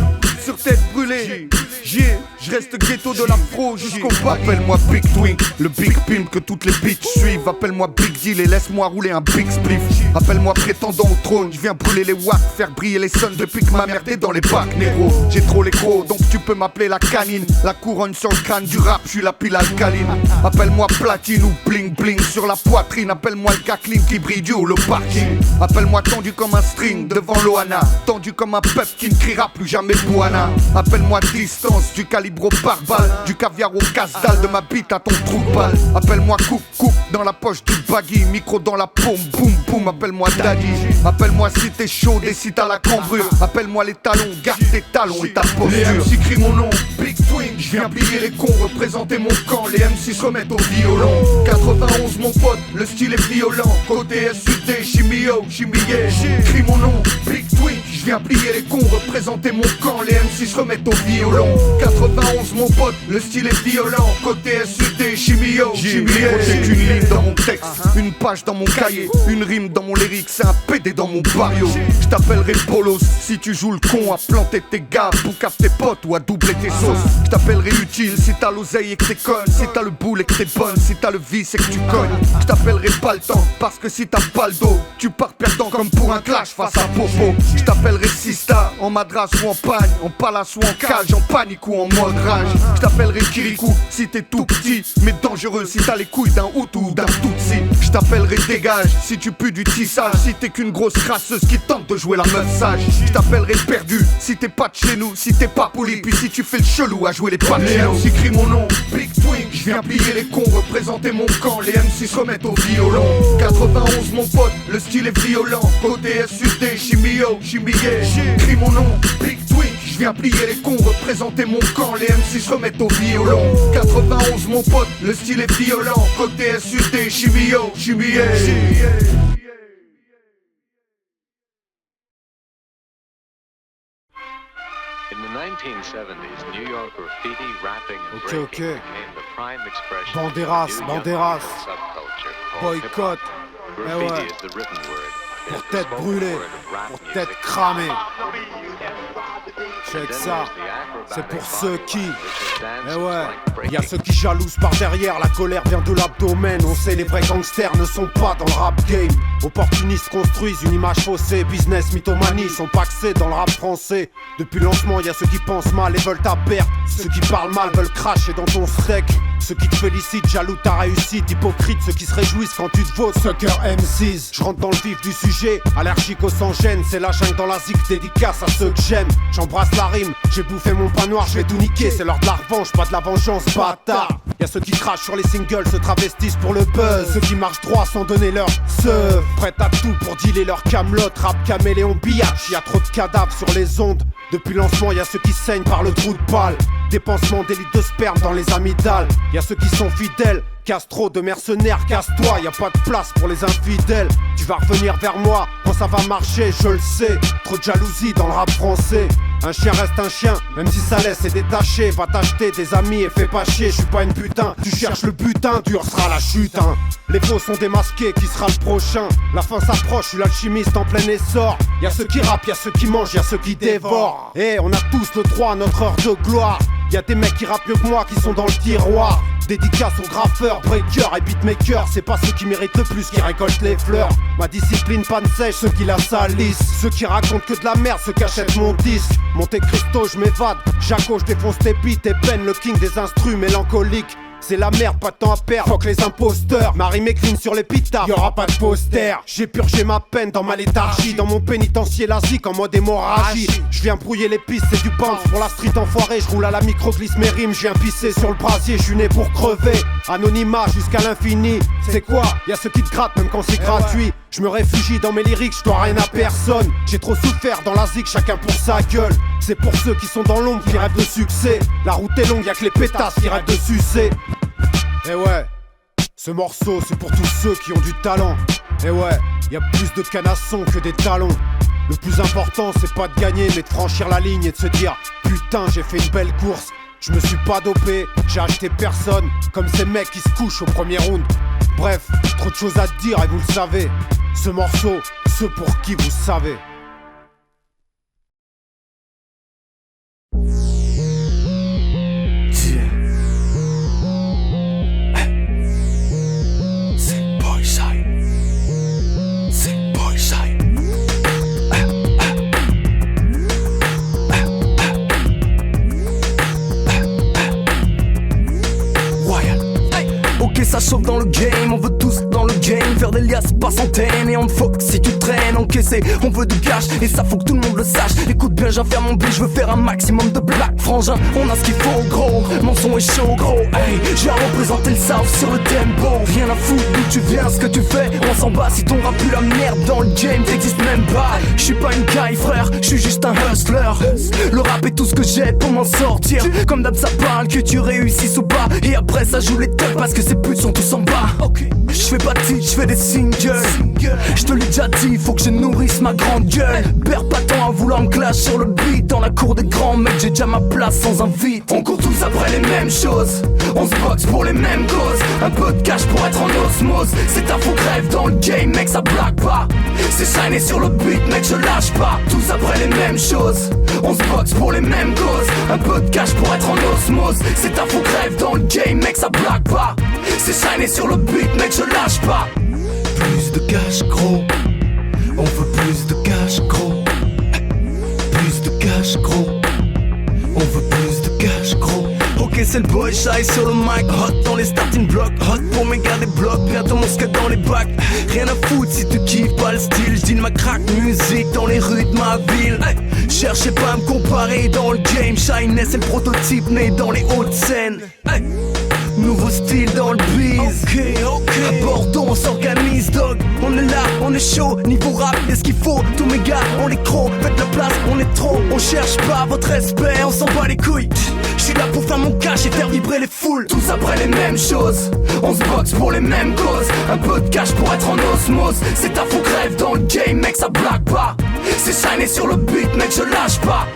sur tête brûlée. Je reste ghetto de l'afro jusqu'au bac. Appelle-moi Big Twink, le Big Pimp que toutes les bitches suivent. Appelle-moi Big Deal et laisse-moi rouler un Big Spliff. Appelle-moi prétendant au trône, je viens brûler les watts, faire briller les sons depuis que ma merde est dans les bacs, négro. J'ai trop les gros, donc tu peux m'appeler la canine. La couronne sur le crâne du rap, je suis la pile alcaline. Appelle-moi platine ou bling bling sur la poitrine. Appelle-moi le gars clean qui brille du haut le parking. Appelle-moi tendu comme un string devant Loana, tendu comme un peuple qui ne criera plus jamais Bouana. Appelle-moi distance, du calibre au pare-balles, du caviar au casse-dalle, de ma bite à ton trou de balle. Appelle-moi coupe dans la poche du baggy, micro dans la paume, boum boum. Appelle-moi daddy, appelle-moi si t'es chaud et si t'as la cambrure. Appelle-moi les talons, garde tes talons et ta posture. Les MC crient mon nom, Big Twin, je viens plier les cons, représenter mon camp. Les MC se remettent au violon. 91 mon pote, le style est violent. Côté SUD, chimio, chimillé. Crie mon nom, Big Twin, je je viens plier les cons, représenter mon camp, les MC se remettent au violon. 91 mon pote, le style est violent, côté SUD, chimio, c'est une ligne dans mon texte, une page dans mon cahier, une rime dans mon lyrique, c'est un PD dans mon barrio. Je t'appellerai Bolos si tu joues le con à planter tes gars, ou cap tes potes ou à doubler tes sauces. Je t'appellerai utile si t'as l'oseille et que t'es conne, si t'as le boule et que t'es bonne, si t'as le vice et que tu cognes. Je t'appellerai pas le temps, parce que si t'as pas le dos, tu pars perdant comme pour un clash face à Popo. Je t'appellerai Sista, en madras ou en pagne, en palace ou en cage, en panique ou en mode rage. Je t'appellerai Kirikou si t'es tout petit, mais dangereux si t'as les couilles d'un Hutu ou d'un Tutsi. Je t'appellerai Dégage si tu pues du tissage, si t'es qu'une grosse crasseuse qui tente de jouer la meuf sage. Je t'appellerai Perdu si t'es pas de chez nous, si t'es pas poli, puis si tu fais le chelou à jouer les papiers. Si crie mon nom, Big Twin, je viens plier les cons, représenter mon camp, les MC se remettent au violon. 91 mon pote, le style est violent, côté SUD, chimio, crie mon nom, Big Twin, je viens plier les cons, représenter mon camp, les MC se remettent au violon. 91 mon pote, le style est violent, côté SUD, chimio. In the 1970s, New York graffiti, rapping, and breaking became the prime expression of a new young subculture called boycott. Graffiti is the written word. Pour tête brûlée, pour tête cramée. Check ça, c'est pour ceux qui... Eh ouais, y'a ceux qui jalousent par derrière, la colère vient de l'abdomen. On sait les vrais gangsters ne sont pas dans le rap game. Opportunistes construisent une image faussée, business, mythomanie sont paxés dans le rap français. Depuis le lancement y'a ceux qui pensent mal et veulent ta perte. Ceux qui parlent mal veulent cracher dans ton steak. Ceux qui te félicitent, jaloux ta réussite, hypocrite, ceux qui se réjouissent quand tu te votes. Sucker M6, je rentre dans le vif du sujet, allergique au sans-gêne, c'est la jungle dans la zik, dédicace à ceux que j'aime. J'embrasse la rime, j'ai bouffé mon pain noir, je vais tout niquer, c'est l'heure de la revanche, pas de la vengeance, bâtard. Y'a ceux qui crachent sur les singles, se travestissent pour le buzz. Ceux qui marchent droit sans donner leur seuf, prêts à tout pour dealer leur camelote, rap caméléon billage. Y'a trop de cadavres sur les ondes. Depuis le lancement, y'a ceux qui saignent par le trou de balle. Dépensement d'élite de sperme dans les amygdales. Y'a ceux qui sont fidèles, casse trop de mercenaires, casse-toi, y'a pas de place pour les infidèles. Tu vas revenir vers moi quand ça va marcher, je le sais. Trop de jalousie dans le rap français. Un chien reste un chien, même si ça laisse est détaché. Va t'acheter des amis et fais pas chier, je suis pas une putain. Tu cherches le butin, dur sera la chute hein. Les faux sont démasqués, qui sera le prochain? La fin s'approche, je suis l'alchimiste en plein essor. Y'a ceux qui rappent, y'a ceux qui mangent, y'a ceux qui dévorent. Eh, on a tous le droit à notre heure de gloire. Y'a des mecs qui rappent mieux que moi qui sont dans le tiroir. Dédicace aux graffeurs, breakers et beatmakers. C'est pas ceux qui méritent le plus qui récoltent les fleurs. Ma discipline panne sèche, ceux qui la salissent. Ceux qui racontent que de la merde, ceux qui achètent mon disque. Monte Cristo, je m'évade. Jaco, je défonce tes beats et peine le king des instrus mélancoliques. C'est la merde, pas de temps à perdre, fuck les imposteurs. Ma rime est clean sur les pétards, y'aura pas de poster. J'ai purgé ma peine dans ma léthargie. Dans mon pénitencier lasique en mode hémorragie. Je viens brouiller les pistes, c'est du bounce pour la street enfoirée. Je roule à la micro-glisse mes rimes, je viens pisser sur le brasier. Je suis né pour crever, anonymat jusqu'à l'infini. C'est quoi? Y'a ceux qui te grattent même quand c'est gratuit. Je me réfugie dans mes lyriques, je dois rien à personne. J'ai trop souffert dans la zik, chacun pour sa gueule. C'est pour ceux qui sont dans l'ombre qui rêvent de succès. La route est longue, y'a que les pétasses qui rêvent de sucer. Eh ouais, ce morceau c'est pour tous ceux qui ont du talent. Eh ouais, y'a plus de canassons que des talons. Le plus important c'est pas de gagner mais de franchir la ligne et de se dire putain j'ai fait une belle course. Je me suis pas dopé, j'ai acheté personne. Comme ces mecs qui se couchent au premier round. Bref, trop de choses à te dire et vous le savez. Ce morceau, ceux pour qui vous savez. Ça chauffe dans le game, on veut tous dans le game. Faire des liasses par centaines et on te fuck si tu traînes. Encaisser, on veut du cash et ça faut que tout le monde le sache. Écoute bien, j'en faire mon blé, je veux faire un maximum de blagues. Frangin, on a ce qu'il faut gros, mon son est chaud gros. Hey, j'ai à représenter le South sur le tempo. Rien à foutre d'où tu viens, ce que tu fais. On s'en bat si ton rap pue la merde dans le game, t'existes même pas. Je suis pas une caille frère, je suis juste un hustler. Le rap est tout ce que j'ai pour m'en sortir. Comme d'hab ça parle que tu réussisses ou pas. Et après ça joue les thugs parce que c'est plus sont tous en bas. Je fais pas de titres, je fais des singles. Je te l'ai déjà dit, faut que je nourrisse ma grande gueule. Perds pas temps à vouloir me clash sur le beat. Dans la cour des grands mecs, j'ai déjà ma place sans invite. On court tous après les mêmes choses, on se boxe pour les mêmes causes. Un peu de cash pour être en osmose. C'est ta faux crève dans le game, mec, ça blague pas. C'est shiné sur le beat, mec, je lâche pas. Tous après les mêmes choses, on se boxe pour les mêmes causes. Un peu de cash pour être en osmose. C'est ta faux crève dans le game, mec, ça blague pas. C'est shiné sur le beat, mec, je lâche pas. Plus de cash, gros. On veut plus de cash, gros. Plus de cash, gros. On veut plus de cash, gros. Ok, c'est le boy shy sur le mic. Hot dans les starting blocks, hot pour mes gars des blocs. Bientôt mon skate dans les bacs. Rien à foutre si tu kiffes pas le style. J'dis ma crack musique dans les rues de ma ville. Hey, cherchez pas à me comparer dans le game. Shyness c'est le prototype né dans les hautes scènes. Hey, nouveau style dans le biz. À Bordeaux on s'organise dog. On est là, on est chaud, niveau rap y'a ce qu'il faut. Tous mes gars on est gros, faites la place, on est trop. On cherche pas votre respect, on s'en bat les couilles. J'suis là pour faire mon cash et faire vibrer les foules. Tous après les mêmes choses, on se boxe pour les mêmes causes. Un peu de cash pour être en osmose. C'est ta faux crève dans le game, mec, ça blague pas. C'est shiné sur le beat, mec, je lâche pas.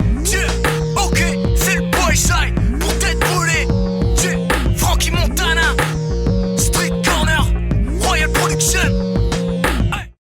Ok, c'est le boy shy pour tête brûlée. Frankie Montana, Street Corner, Royal Production. Hey.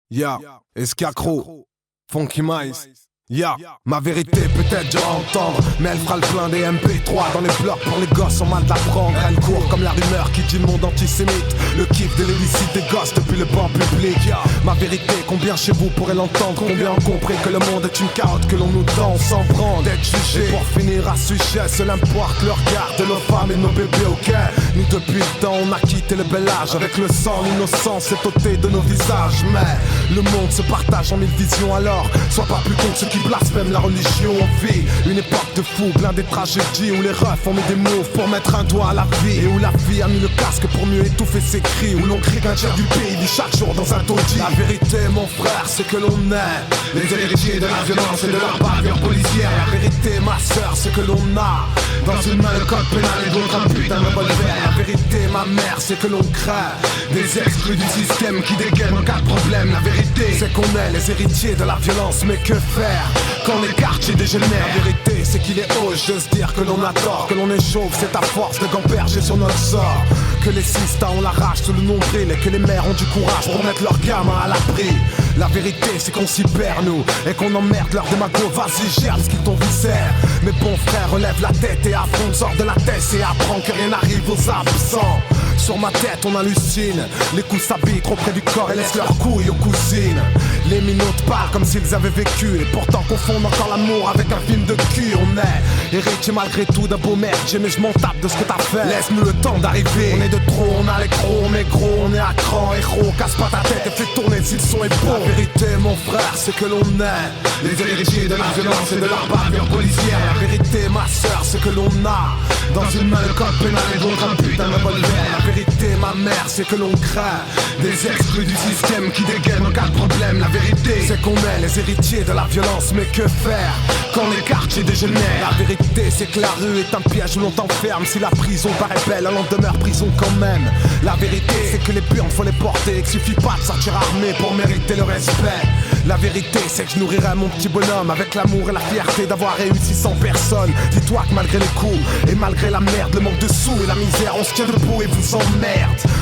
Ya, Escacro, Funky Mice. Ya, ma vérité peut-être dur à entendre, mais elle fera le plein des MP3 dans les blocs pour les gosses, on mal d'apprendre. Elle court comme la rumeur qui dit le monde antisémite, le kiff de l'illicite des gosses depuis le banc public. Ma vérité, combien chez vous pourraient l'entendre, combien ont compris que le monde est une carotte que l'on nous tend sans prendre d'être jugé. Et pour finir à ce sujet, cela importe le regard de nos femmes et de nos bébés, ok. Nous depuis le temps on a quitté le bel âge, avec le sang, l'innocence est ôtée de nos visages. Mais le monde se partage en mille visions, alors sois pas plus con que ceux qui blasphème la religion. On vit une époque de fous, blindés de tragédies, où les refs ont mis des moves pour mettre un doigt à la vie, et où la vie a mis le casque pour mieux étouffer ses cris, où l'on crie qu'un tiers du pays vit chaque jour dans un taudis. La vérité mon frère c'est que l'on est les héritiers de la violence et de la bavure policière. La vérité ma soeur c'est que l'on a dans une main le code pénal et d'autres un putain de revolver. La vérité ma mère c'est que l'on craint des exclus du système qui dégainent en cas de problème. La vérité c'est qu'on est les héritiers de la violence, mais que faire quand les quartiers dégénèrent? La vérité c'est qu'il est hoche de se dire que l'on a tort, que l'on est chauve, c'est à force de gamberger sur notre sort. Que les sistas ont la rage sous le nombril et que les mères ont du courage pour mettre leurs gamins à l'abri. La vérité c'est qu'on s'y perd nous et qu'on emmerde leur démago. Vas-y gère ce qu'ils t'ont viscère. Mais bon frère relève la tête et affronte, sort de la tête et apprends que rien n'arrive aux absents. Sur ma tête on hallucine, les coups s'habillent trop près du corps et laissent leurs couilles aux cousines. Les minotes parlent comme s'ils avaient vécu et pourtant confondent encore l'amour avec un film de cul. On est héritier malgré tout d'un beau merdier, mais je m'en tape de ce que t'as fait. Laisse-nous le temps d'arriver, on est de trop, on a les gros, on est gros, on est à cran, héros. Casse pas ta tête et fais tourner si le son est beau. La vérité mon frère c'est que l'on est les héritiers de la violence et de la bavure policière. La vérité ma soeur c'est que l'on a dans une main le code pénal et d'autres un putain de revolver. La vérité ma mère c'est que l'on craint des exclus du système qui dégainent en cas de problème. La vérité c'est qu'on est les héritiers de la violence, mais que faire quand les quartiers dégénèrent? La vérité c'est que la rue est un piège où l'on t'enferme. Si la prison paraît belle, elle en demeure prison quand même. La vérité c'est que les burnes faut les porter et qu'il suffit pas de sortir armé pour mériter le respect. La vérité c'est que je nourrirai mon petit bonhomme avec l'amour et la fierté d'avoir réussi sans personne. Dis-toi que malgré les coups et malgré la merde, le manque de sous et la misère, on se tient debout et vous emmerde.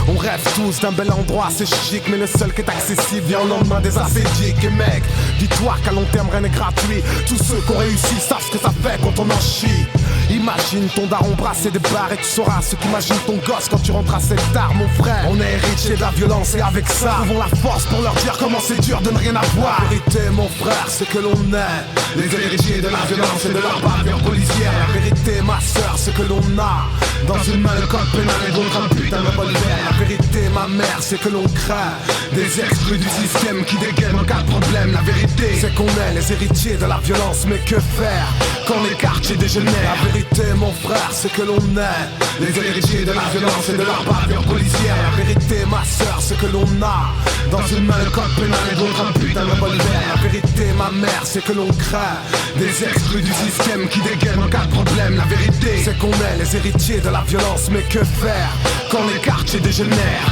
On rêve tous d'un bel endroit assez chic, mais le seul qui est accessible vient au lendemain des ascédiques. Et mec, dis-toi qu'à long terme rien n'est gratuit. Tous ceux qui ont réussi savent ce que ça fait quand on en chie. Imagine ton daron brasser des bars et tu sauras ce qu'imagine ton gosse quand tu rentres assez tard, mon frère. On est héritier de la violence et avec ça, trouvons la force pour leur dire comment c'est dur de ne rien avoir. La vérité, mon frère, c'est que l'on est les héritiers de la violence et de la bavure policière. La vérité, ma soeur, c'est que l'on a dans une main le code pénal et d'autres un putain de revolver. La vérité, ma mère, c'est que l'on craint des exclus du système qui dégainent en cas de problème. La vérité, c'est qu'on est les héritiers de la violence, mais que faire quand les quartiers dégénèrent? La vérité, mon frère, c'est que l'on est les héritiers de la violence et de la bavure policière. La vérité, ma soeur, c'est que l'on a dans une main le code pénal et d'autres un putain de revolver. La vérité, ma mère, c'est que l'on craint des exclus du système qui dégainent en cas de problème. La vérité, c'est qu'on est les héritiers de la violence, mais que faire quand les quartiers dégénèrent?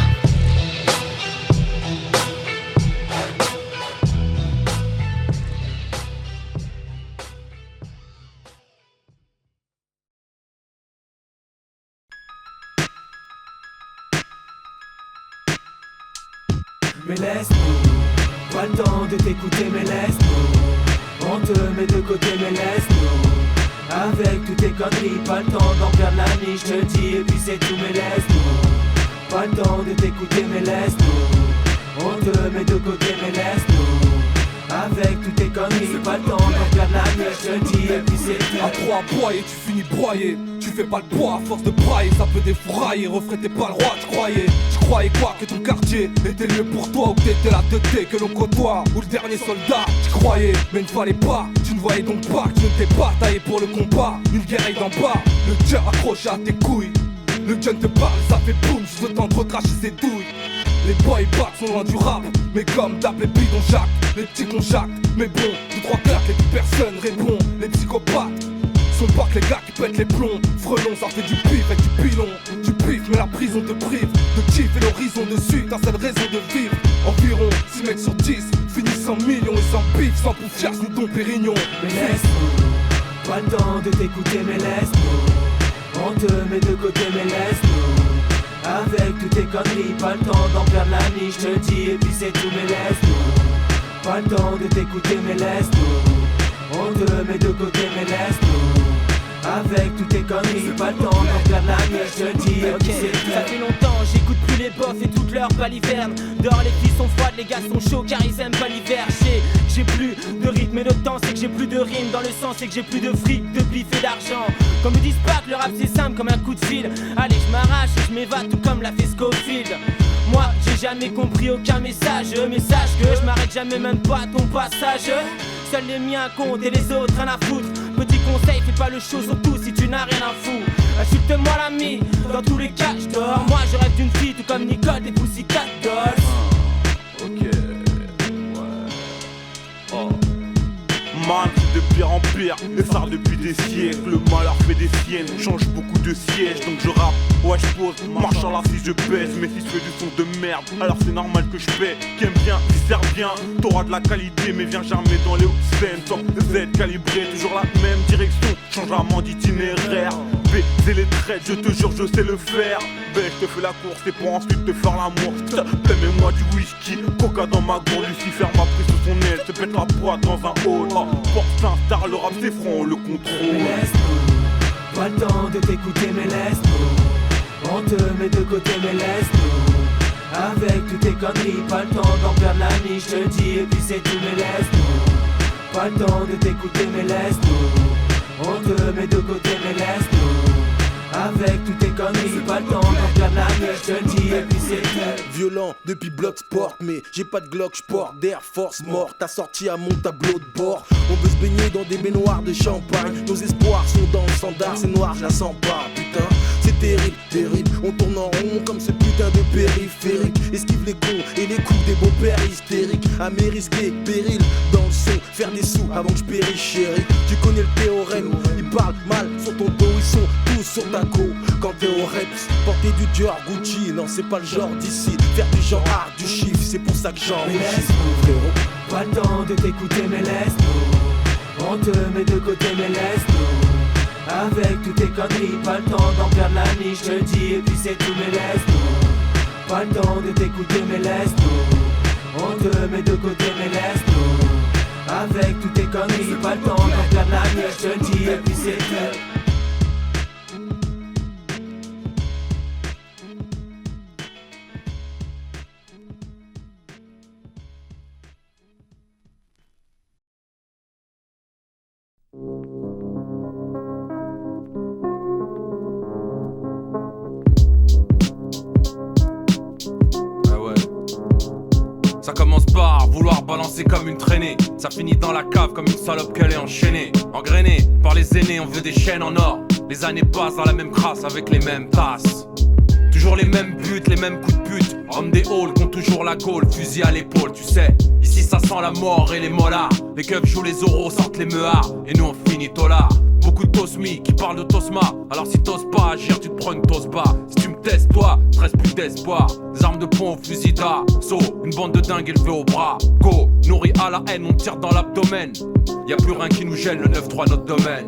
mais laisse-nous. Pas le temps de t'écouter, mais laisse-nous. On te met de côté, mais laisse-nous. Avec toutes tes conneries, pas le temps d'en perdre la nuit, je te dis, et puis c'est tout, mais laisse-nous. Pas le temps de t'écouter, mais laisse-nous. On te met de côté, mais laisse-nous. Avec toutes tes conneries, pas le temps d'en perdre la nuit, je te dis, et puis c'est tout. À trois broyer, tu finis broyé. Tu fais pas le poids à force de brailler, ça peut défourailler. Refrais, t'es pas le roi, tu croyais quoi, que ton quartier était mieux pour toi, ou que t'étais la teuté que l'on côtoie, ou le dernier soldat, tu croyais, mais il ne fallait pas. Tu ne voyais donc pas que tu ne t'es pas taillé pour le combat. Une guerre d'en bas, le dur accroché à tes couilles. Le gun te parle, ça fait boum, je veux t'en recracher ses douilles. Les boys back sont loin du rap, mais comme d'hab les bidons jacques, les petits conjactent. Mais bon, 2-3 claques et plus personne répond. Les psychopathes sont pas que les gars qui pètent les plombs. Frelons, ça fait du pif et du pilon. Du pif, mais la prison te prive de kiff et l'horizon dessus, ta seule raison de vivre. Environ 6 mecs sur 10 finissent 100 millions et sans pif, sans poufias ni Dom Pérignon. Mais laisse-nous, pas le temps de t'écouter, mais laisse-nous. On te met de côté, mais laisse-nous. Avec toutes tes conneries, pas le temps d'en perdre la nuit, je te dis, et puis c'est tout, mais laisse-nous. Pas le temps de t'écouter, mais laisse-nous. On te met de côté, mais laisse-nous. Avec toutes tes conneries, pas le temps d'en perdre la nuit, je te dis, et puis c'est tout. Ça fait longtemps, j'écoute plus les bofs et toutes leurs balivernes. Dehors les filles sont froides, les gars sont chauds car ils aiment pas l'hiver. J'ai plus de rythme et de temps, c'est que j'ai plus de rimes. Dans le sens, c'est que j'ai plus de fric, de bif et d'argent. Comme me disent pas que le rap c'est simple comme un coup de fil. Allez, je m'arrache et je m'évade tout comme l'a fait Scofield. Moi, j'ai jamais compris aucun message. Message que je m'arrête jamais, même pas à ton passage. Seuls les miens comptent et les autres rien à foutre. Petit conseil, fais pas le show surtout si tu n'as rien à foutre. Insulte-moi l'ami, dans tous les cas je dors. Moi je rêve d'une fille tout comme Nicole des Pussycat Dolls. Ok, ouais. Oh. Man, de pire en pire, et ça depuis des siècles. Le malheur fait des siennes, change beaucoup de sièges. Donc je rappe, ouais je pose, marche à la si je baisse. Mais si je fais du son de merde, alors c'est normal que je paie. Qui aime bien, qui sert bien, t'auras de la qualité. Mais viens jamais dans les hautes scènes, sans Z calibré. Toujours la même direction, changement d'itinéraire. Baiser les traites, je te jure je sais le faire. Je te fais la course et pour ensuite te faire l'amour. S'il te plaît mets-moi du whisky, coca dans ma gourde. Lucifer m'a pris sous son aile, te pète la boîte dans un hall. Porte un star, le rap c'est franc, le contrôle. Mais laisse-nous, pas le temps de t'écouter, mais laisse-nous. On te met de côté, mais laisse-nous. Avec toutes tes conneries, pas le temps d'en perdre la nuit, je te dis, et puis c'est tout, mais laisse-nous. Pas le temps de t'écouter, mais laisse-nous. On te met de côté, mais laisse-nous. Avec toutes tes conneries, pas le temps d'en perdre la nuit, je te dis, et puis c'est tout. Violent depuis Bloodsport, mais j'ai pas de Glock, j'porte d'Air Force mort. T'as sorti à mon tableau de bord. On veut se baigner dans des baignoires de champagne. Nos espoirs sont dans le standard, c'est noir, je la sens pas, putain. C'est terrible, terrible, on tourne en rond comme ce putain de périphérique. Esquive les cons et les coups des beaux-pères hystériques. À mes risqués, péril dans le son, faire des sous avant que je périsse chérie. Tu connais le théorème, ils parlent mal sur ton dos, ils sont tous sur ta go. Quand t'es au reps, porter du Dior Gucci, non c'est pas le genre d'ici. Faire du genre art, du chiffre, c'est pour ça que j'en laisse frérot. Pas le temps de t'écouter, mais laisse-nous. On te met de côté, mais laisse-nous. Avec toutes tes conneries, pas le temps d'en perdre la nuit, je te dis, et puis c'est tout, mais laisse-nous. Pas le temps de t'écouter, mais laisse-nous. On te met de côté, mais laisse-nous. Avec toutes tes conneries, pas le temps d'en perdre la nuit, je te dis, et puis c'est tout. Ça commence par vouloir balancer comme une traînée. Ça finit dans la cave comme une salope qu'elle est enchaînée. Engrainée par les aînés, on veut des chaînes en or. Les années passent dans la même crasse avec les mêmes tasses. Toujours les mêmes buts, les mêmes coups de pute. Hommes des halls qui ont toujours la gaule, fusil à l'épaule, tu sais. Ici ça sent la mort et les mollards. Les keufs jouent les oraux, sortent les meuhards. Et nous on finit tolard. Beaucoup de tosmi qui parlent de tosma. Alors si t'oses pas agir, tu te prends une tosse bas. Si tu me testes toi, te reste plus d'espoir. Des armes de poing au fusil d'assaut. Une bande de dingues élevée au bras. Go, nourri à la haine, on tire dans l'abdomen. Y'a plus rien qui nous gêne, le 9-3 notre domaine.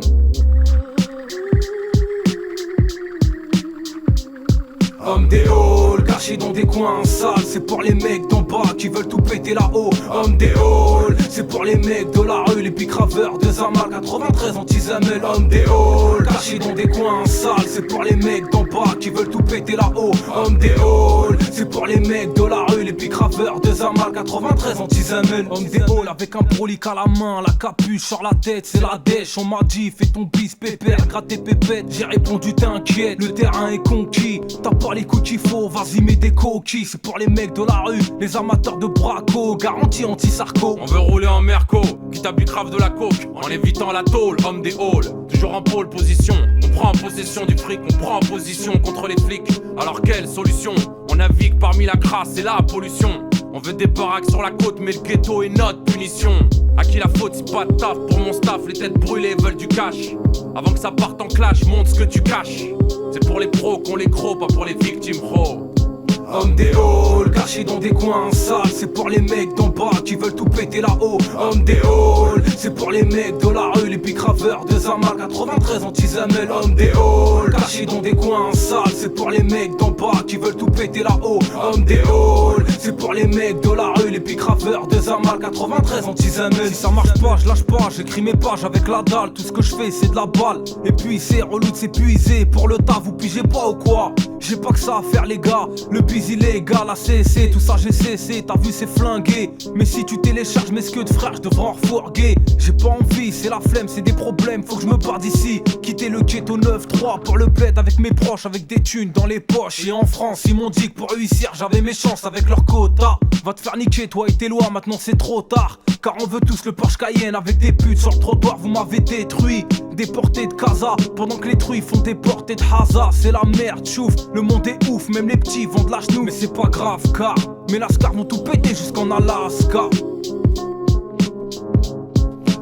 Hommes des halls, cachés dans des coins sales. C'est pour les mecs d'en bas qui veulent tout péter là-haut. Homme des halls, c'est pour les mecs de la rue, les picraveurs de Zamal 93 anti-Zamel. Homme des halls, cachés dans des coins sales, c'est pour les mecs d'en bas qui veulent tout péter là-haut. Homme des halls, c'est pour les mecs de la rue, les picraveurs de Zamal 93 anti-Zamel. Homme des halls avec un brolic à la main, la capuche sur la tête, c'est la dèche. On m'a dit fais ton bis pépère, gratte tes pépettes. J'ai répondu t'inquiète, le terrain est conquis. T'as pas les coups qu'il faut, vas-y mets des coquilles. C'est pour les mecs de la rue, les amateurs de braco, garantie anti-sarco. On veut rouler en merco, qui t'abus grave de la coke, en évitant la tôle, homme des halls. Toujours en pôle position, on prend en possession du fric, on prend en position contre les flics. Alors quelle solution? On navigue parmi la crasse et la pollution. On veut des baraques sur la côte, mais le ghetto est notre punition. À qui la faute si pas de taf pour mon staff? Les têtes brûlées veulent du cash. Avant que ça parte en clash, montre ce que tu caches. C'est pour les pros qu'on les crocs, pas pour les victimes pro. Homme des halls, cachés dans des coins sales, c'est pour les mecs d'en bas qui veulent tout péter là-haut. Homme des halls, c'est pour les mecs de la rue, les picraveurs de Zamal 93 anti-Zamel. Homme des halls, cachés dans des coins sales, c'est pour les mecs d'en bas qui veulent tout péter là-haut. Homme des halls, c'est pour les mecs de la rue, les picraveurs de Zamal 93 anti-Zamel. Si ça marche pas, je lâche pas, j'écris mes pages avec la dalle. Tout ce que je fais c'est de la balle, et puis c'est relou de s'épuiser. Pour le taf vous pigez pas ou quoi? J'ai pas que ça à faire les gars, le bis illégal, la CSC, tout ça j'ai cessé, t'as vu c'est flingué. Mais si tu télécharges mes scuds frère, je devrais en refourguer. J'ai pas envie, c'est la flemme, c'est des problèmes, faut que je me barre d'ici. Quitter le ghetto 9-3 pour le bête avec mes proches, avec des thunes dans les poches. Et en France, ils m'ont dit que pour réussir j'avais mes chances avec leur quota. Va te faire niquer toi et tes lois, maintenant c'est trop tard. Car on veut tous le Porsche Cayenne avec des putes sur le trottoir, vous m'avez détruit. Déporté de Casa, pendant que les truies font déporter de Haza. C'est la merde, chouf, le monde est ouf, même les petits vont de la genou. Mais c'est pas grave car mes lascars vont tout péter jusqu'en Alaska.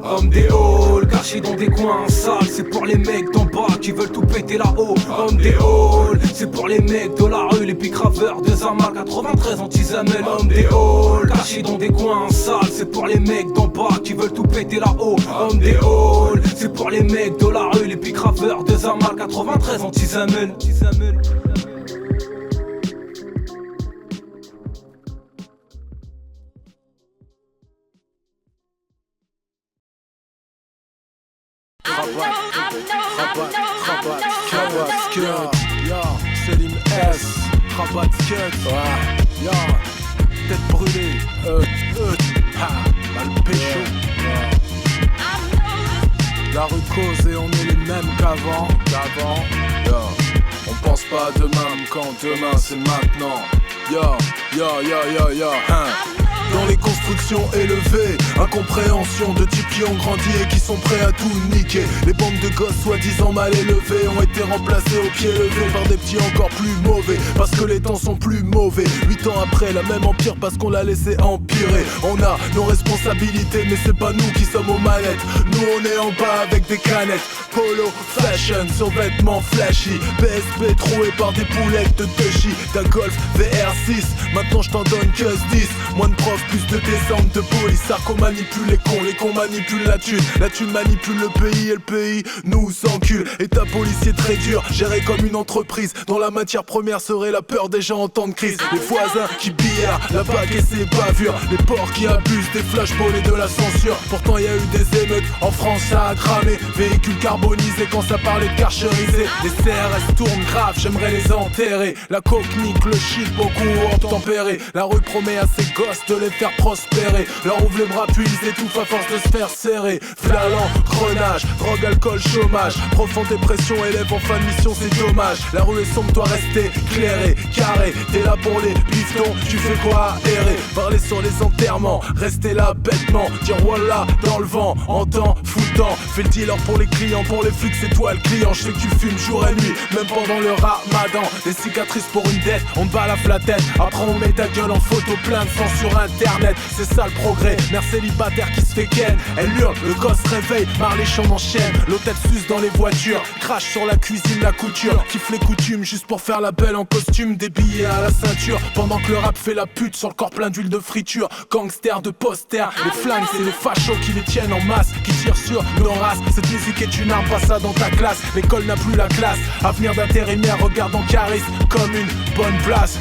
Homme des halls, cachés dans des coins sales, c'est pour les mecs d'en bas qui veulent tout péter là-haut. Homme des halls, c'est pour les mecs de la rue, les picraveurs de Zamal 93 anti-Zamel. Homme des halls, cachés dans des coins sales, c'est pour les mecs d'en bas qui veulent tout péter là-haut. Homme des halls, c'est pour les mecs de la rue, les picraveurs de Zamal 93 anti-Zamel. Selim S, Rabat Cut, tête brûlée, mal pécho. La rue cause et on est les mêmes qu'avant. On pense pas à demain quand demain c'est maintenant. Dans les constructions élevées, incompréhension de types qui ont grandi et qui sont prêts à tout niquer. Les bandes de gosses soi-disant mal élevés ont été remplacés au pied levé par des petits encore plus mauvais, parce que les temps sont plus mauvais. 8 ans après, la même empire parce qu'on l'a laissé empirer. On a nos responsabilités mais c'est pas nous qui sommes aux manettes. Nous on est en bas avec des canettes. Polo, fashion, survêtements flashy. PSP troué par des poulettes de Toshi. Ta Golf VR6, maintenant je t'en donne que 10. Moins de profs, plus de descente de police. Sarko manipule les cons manipulent la thune manipule le pays et le pays nous encule. État policier très dur, géré comme une entreprise dont la matière première serait la peur des gens en temps de crise. Les voisins qui billèrent, la bague et ses bavures. Les porcs qui abusent des flashballs et de la censure. Pourtant y a eu des émeutes, en France ça a cramé. Véhicules carbonisés quand ça parlait de carcherisé. Les CRS tournent grave, j'aimerais les enterrer. La coke nique le shit, beaucoup obtempéré. La rue promet à ses gosses de les faire prospérer. Leur ouvre les bras puis ils étouffent à force de se faire serrer. Flalant, grenage, drogue, alcool, chômage. Profonde dépression, élève en fin de mission, c'est dommage. La rue est sombre, toi rester clairé, carré. T'es là pour les pistons, tu fais quoi errer? Parler sur les enterrements, rester là bêtement. Dire voilà dans le vent, en temps, foutant. Fais le dealer pour les clients, pour les flics c'est toi le client. Je sais que tu fumes jour et nuit, même pendant le ramadan. Des cicatrices pour une dette, on te balafre la tête. Après on met ta gueule en photo, plein de sang sur internet. C'est ça le progrès, mère célibataire qui se fait ken. Elle hurle, le gosse réveille, Marléchon enchaîne. L'hôtel suce dans les voitures, crache sur la cuisine, la couture. Kiffe les coutumes juste pour faire la belle en costume. Des billets à la ceinture, pendant que le rap fait la pute sur le corps plein d'huile de friture. Gangster de poster, les flingues c'est les fachos qui les tiennent en masse, qui tirent sur nos races. Cette musique est une arme, pas ça dans ta classe. L'école n'a plus la classe, avenir d'intérimaire, regarde en charisme comme une bonne place.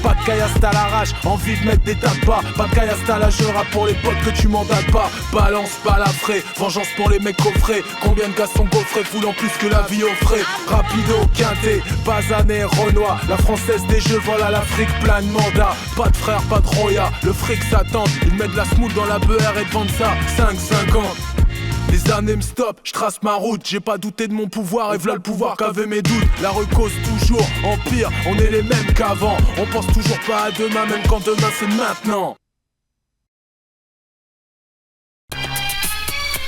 Pas de caillasse à l'arrache, envie de mettre des tas de barres. pas. Pas de caillasse à la jeu, rap pour les potes que tu mandates pas. Balance pas la frais, vengeance pour les mecs coffrés. Combien de gars sont gaufrés, foulant plus que la vie offrait. Rapido, quinté, Bazané, Renoir. La française des jeux vole à l'Afrique, plein de mandats. Pas de frère, pas de roya, le fric s'attend. Ils mettent de la smooth dans la beurre et te vendent ça 5,50. Les années me stoppent, je trace ma route. J'ai pas douté de mon pouvoir et v'là le pouvoir qu'avait mes doutes. La rue cause toujours empire, on est les mêmes qu'avant. On pense toujours pas à demain, même quand demain c'est maintenant.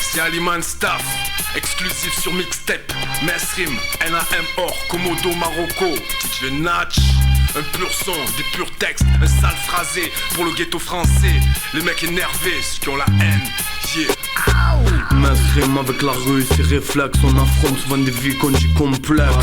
C'est Aliman Staff, exclusif sur mixtape. Mesrim, NAM Or, Komodo Marocco, DJ Natch. Un pur son, des purs textes, un sale phrasé pour le ghetto français. Les mecs énervés, ceux qui ont la haine, yeah. Mesrim avec la rue, ses réflexes, on affronte souvent des vies qu'on dit complexes.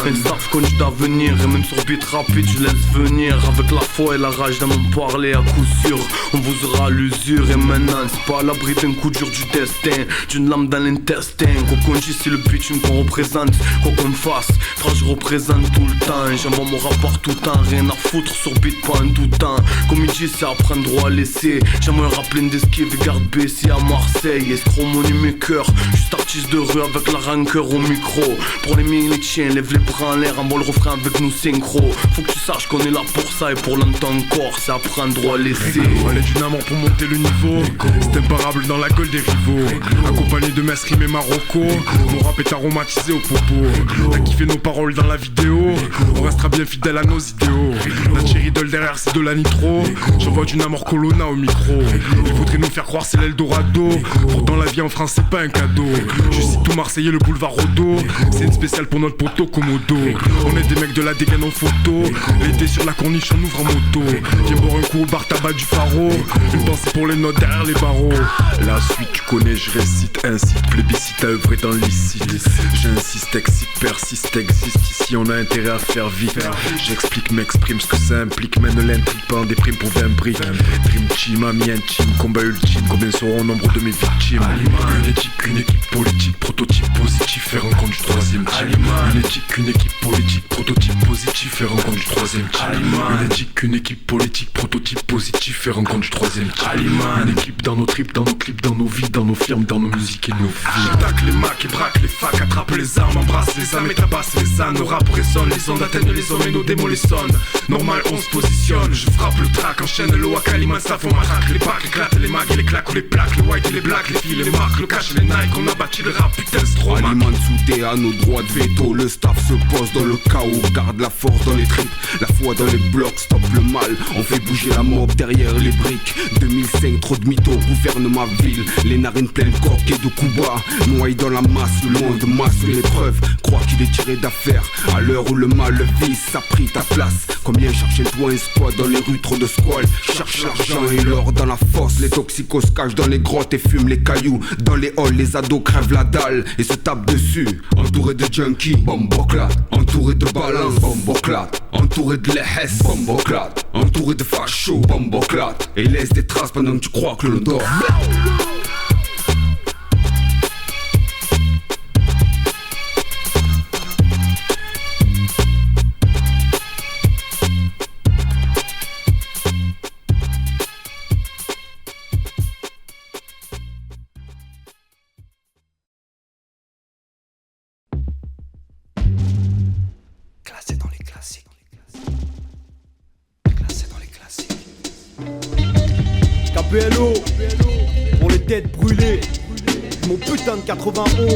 Elles savent qu'on dit d'avenir, et même sur beat rapide je laisse venir. Avec la foi et la rage dans mon parler à coup sûr, on vous aura l'usure. Et maintenant c'est pas à l'abri d'un coup dur du destin, d'une lame dans l'intestin. Quoi qu'on dise c'est le bitume qu'on représente, quoi qu'on fasse, frère je représente tout le temps. J'envoie mon rapport tout le temps, rien à foutre sur beat pas en tout temps. Comme il dit c'est à prendre droit à laisser. J'aimerais rappeler une d'esquive et garde baissée à Marseille. Escromonie mes cœurs, juste artiste de rue avec la rancœur au micro. Pour les miens les tiens, lève les bras en l'air, envoie le refrain avec nous synchro. Faut que tu saches qu'on est là pour ça et pour longtemps encore, c'est à prendre droit à laisser. Fallait d'une amour pour monter le niveau, c'est imparable dans la gueule des rivaux. Accompagné de Mesrim et Marocco, mon rap est aromatisé au popo. T'as kiffé nos paroles dans la vidéo, on restera bien fidèle à nos idéaux. La cherry Doll derrière c'est de la nitro, j'envoie d'une amour Colonna au micro. Ils voudraient nous faire croire c'est l'Eldorado, pourtant la vie en France c'est pas un cadeau. Je cite tout Marseillais, le boulevard Rodo, c'est une spéciale pour notre poteau Komodo. On est des mecs de la dégaine en photo, l'été sur la corniche on ouvre en moto. Viens boire un coup au bar tabac du Faro, une pensée pour les notes derrière les barreaux. La suite tu connais, je récite, incite, plébiscite à œuvrer dans l'icite. J'insiste, excite, persiste, existe, ici on a intérêt à faire vite. J'explique, m'exprime ce que ça implique, mène l'intrigue, pas en déprime pour 20 briques. Dream team, ami intime, combat ultime, combien seront au nombre de mes victimes? Une équipe politique, prototype positif et rencontre du troisième team. Une équipe politique, prototype positif et rencontre du troisième team. Une équipe politique, prototype positif et rencontre du troisième team. Une équipe dans nos tripes, dans nos clips, dans nos vies, dans nos firmes, dans nos musiques et nos vies. J'attaque les macs et braque les facs, attrape les armes, embrasse les âmes et tabasse les ânes. Nos rap résonnent, les ondes atteignent les hommes et nos démons les sonnent. Normal on se positionne, je frappe le track, enchaîne le wak, Aliman Staff, on matraque les packs, éclate les mags et les claques ou les plaques, les white et les blacks, les filles, les marques, le cash et les Nike, on a bâti le rap, putain c'est trop mal. Aliman soudé à nos droits de veto, le staff se pose dans le chaos, garde la force dans les tripes, la foi dans les blocs, stop le mal, on fait bouger la mob derrière les briques. 2005, trop de mythos, gouverne ma ville, les narines pleines coques et de coups bas, noyé dans la masse, loin de masse l'épreuve, crois qu'il est tiré d'affaire, à l'heure où le mal le vise, ça pris ta place. Combien cherchait-toi un squad dans les rues, trop de squales, cherche l'argent et l'or dans la fosse, les toxicos se cachent dans les grottes et fument les cailloux, dans les halls les ados crèvent la dalle et se tapent dessus, entouré de junkies, bomboclat, entouré de balances, bomboclat, entouré de lehès, bomboclat, entouré de fachos, bomboclat, et laisse des traces pendant que tu crois que l'on dort. KPLO, pour les têtes brûlées, mon putain de 91.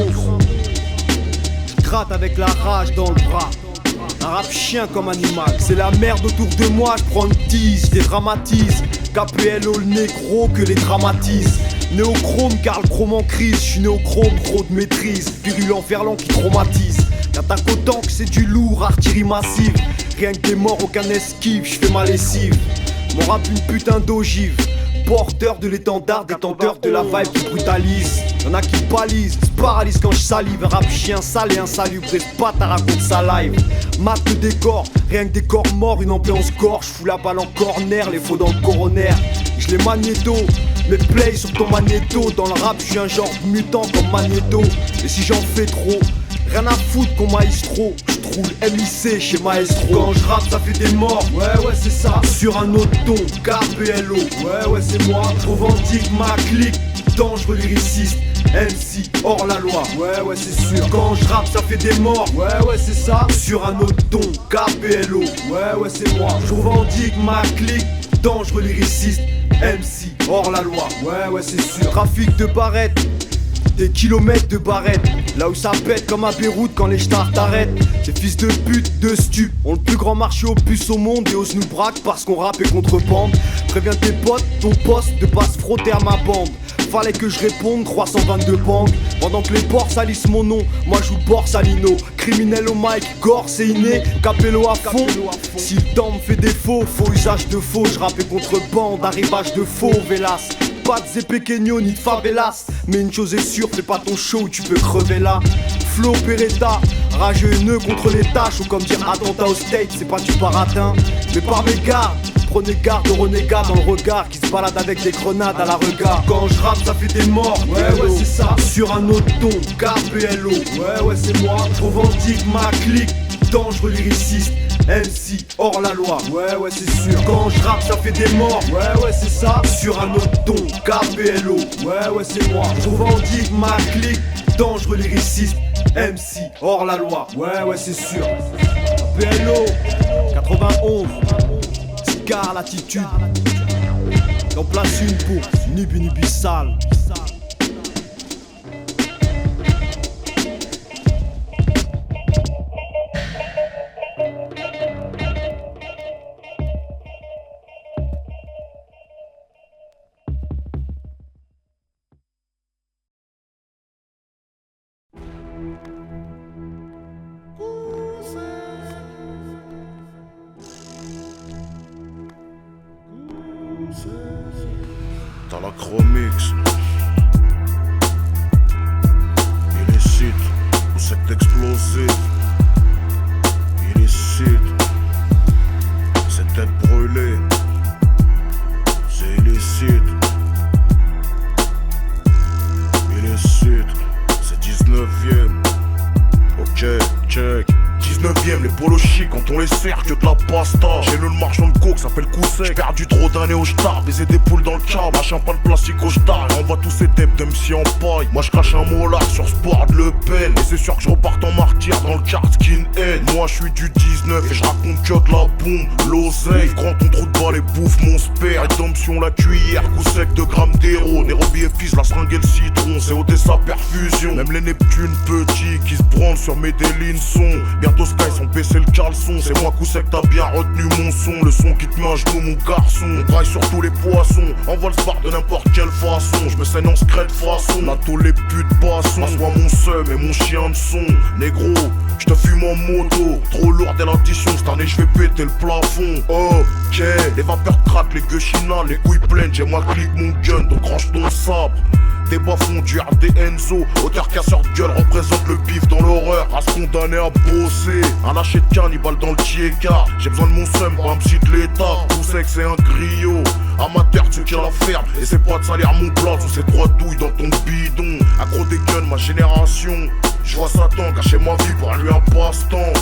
Je gratte avec la rage dans le bras, un rap chien comme animal. C'est la merde autour de moi, je prends une tease, je dédramatise. KPLO le négro que les dramatise. Néochrome car le chrome en crise, je suis néochrome, trop de maîtrise. Virulent verlan qui traumatise. T'attaques autant que c'est du lourd, artillerie massive. Rien que des morts, aucun esquive, je fais ma lessive. Mon rap une putain d'ogive, porteur de l'étendard, détenteur de la vibe qui brutalise. Y'en a qui balisent, se paralysent quand je salive. Un rap chien sale et insalubre, bref pas ta raconte sa live. Mate le décor, rien que des corps morts, une ambiance gorge. Fous la balle en corner, les faux dans le coroner. Je les magnéto, mes plays sur ton magnéto. Dans le rap je suis un genre mutant comme Magnéto. Et si j'en fais trop, rien à foutre qu'on maïsse trop. roule MIC chez Maestro. Quand je rappe ça fait des morts, ouais c'est ça. Sur un autre ton, KPLO, ouais c'est moi. Revendique ma clique, dangereux lyriciste, MC hors la loi, ouais c'est sûr. Quand je rappe ça fait des morts, ouais c'est ça. Sur un autre ton, KPLO, ouais c'est moi. Je revendique ma clique, dangereux lyriciste, MC hors la loi, ouais c'est sûr. Trafic de barrettes, des kilomètres de barrettes, là où ça pète comme à Beyrouth quand les stars t'arrêtent. Ces fils de pute, de stup, ont le plus grand marché aux puces au monde et osent nous braquer parce qu'on rappe et contrebande. Préviens tes potes, ton poste de pas se frotter à ma bande. Fallait que je réponde, 322 banques. Pendant que les porcs salissent mon nom, moi je joue Bors Salino. Criminel au mic, gore c'est inné, Capello à fond. Si le temps me fait défaut, faux usage de faux. Je rappe et contrebande, arrivage de faux, Vélas. Pas de Zé Pequeño ni de favelas. Mais une chose est sûre, fais pas ton show, tu peux crever là. Flo Peretta, rageux haineux contre les tâches. Ou comme dire attentat au state, c'est pas du baratin. Mais par mes gardes, prenez garde aux renégats dans le regard qui se balade avec des grenades à la regard. Quand je rappe ça fait des morts, ouais c'est ça. Sur un autre ton, KPLO, ouais c'est moi. Je revendique ma clique, dangereux lyriciste, MC hors la loi, ouais c'est sûr. Quand je rappe ça fait des morts, ouais c'est ça. Sur un autre ton, KPLO, ouais c'est moi. Je revendique ma clique, dangereux lyriciste, MC hors la loi, ouais c'est sûr. KPLO, 91, Scar l'attitude. J'en place une pour Nubi Nubi sale. T'as la Chromix, illicite, ou secte explosif, illicite, c'est tête brûlée, c'est illicite, illicite, c'est 19ème, ok, check. 19ème, les polos chics, quand on les sert que de la pasta. J'ai le marchand de coke, s'appelle Koussek. J'ai perdu trop d'années au star, baiser des poules dans le cab, machin pas de plastique au star. On voit tous ces debs d'MC en paille. Moi je crache un molar sur Sport de Le Pen. Et c'est sûr que je reparte en martyr dans le quart skinhead. Moi je suis du 19 et je raconte que de la bombe. L'oseille, grand ton trou de balle et bouffe mon spare. Rédemption la cuillère, Koussek 2 grammes d'héros. Nairobi et fils, la seringue et le citron. C'est Odessa perfusion. Même les Neptunes petits qui se branlent sur Medellin sont. Bientôt Sky sont baissé le caleçon. C'est moi Koussek, t'as bien retenu mon son. Le son qui te met un genou mon garçon. On braille sur tous les poissons. Envoie le spar de n'importe quelle façon. Je me saigne en secret de façon. Là tous les putes passons. Assois mon seum et mon chien de son. Négro, je te fume en moto. Trop lourd dès l'addition. Cette année je vais péter le plafond. Ok, les vapeurs craquent, les gueux chinales, les couilles pleines. J'ai moi clique mon gun, donc range ton sabre. Des bas fondus, des Enzo. Auteur casseur de gueule représente le bif dans l'horreur. À se condamner à bosser. Un lâcher de cannibale dans le tiéka. J'ai besoin de mon seum pour un psy de l'état. Tout sait que c'est un griot. Amateur de ceux qui la ferme. Et c'est pas de salaire mon plat sous ces 3 douilles dans ton bidon. Accro des guns, ma génération. Je vois Satan cacher ma vie pour lui un passe-temps.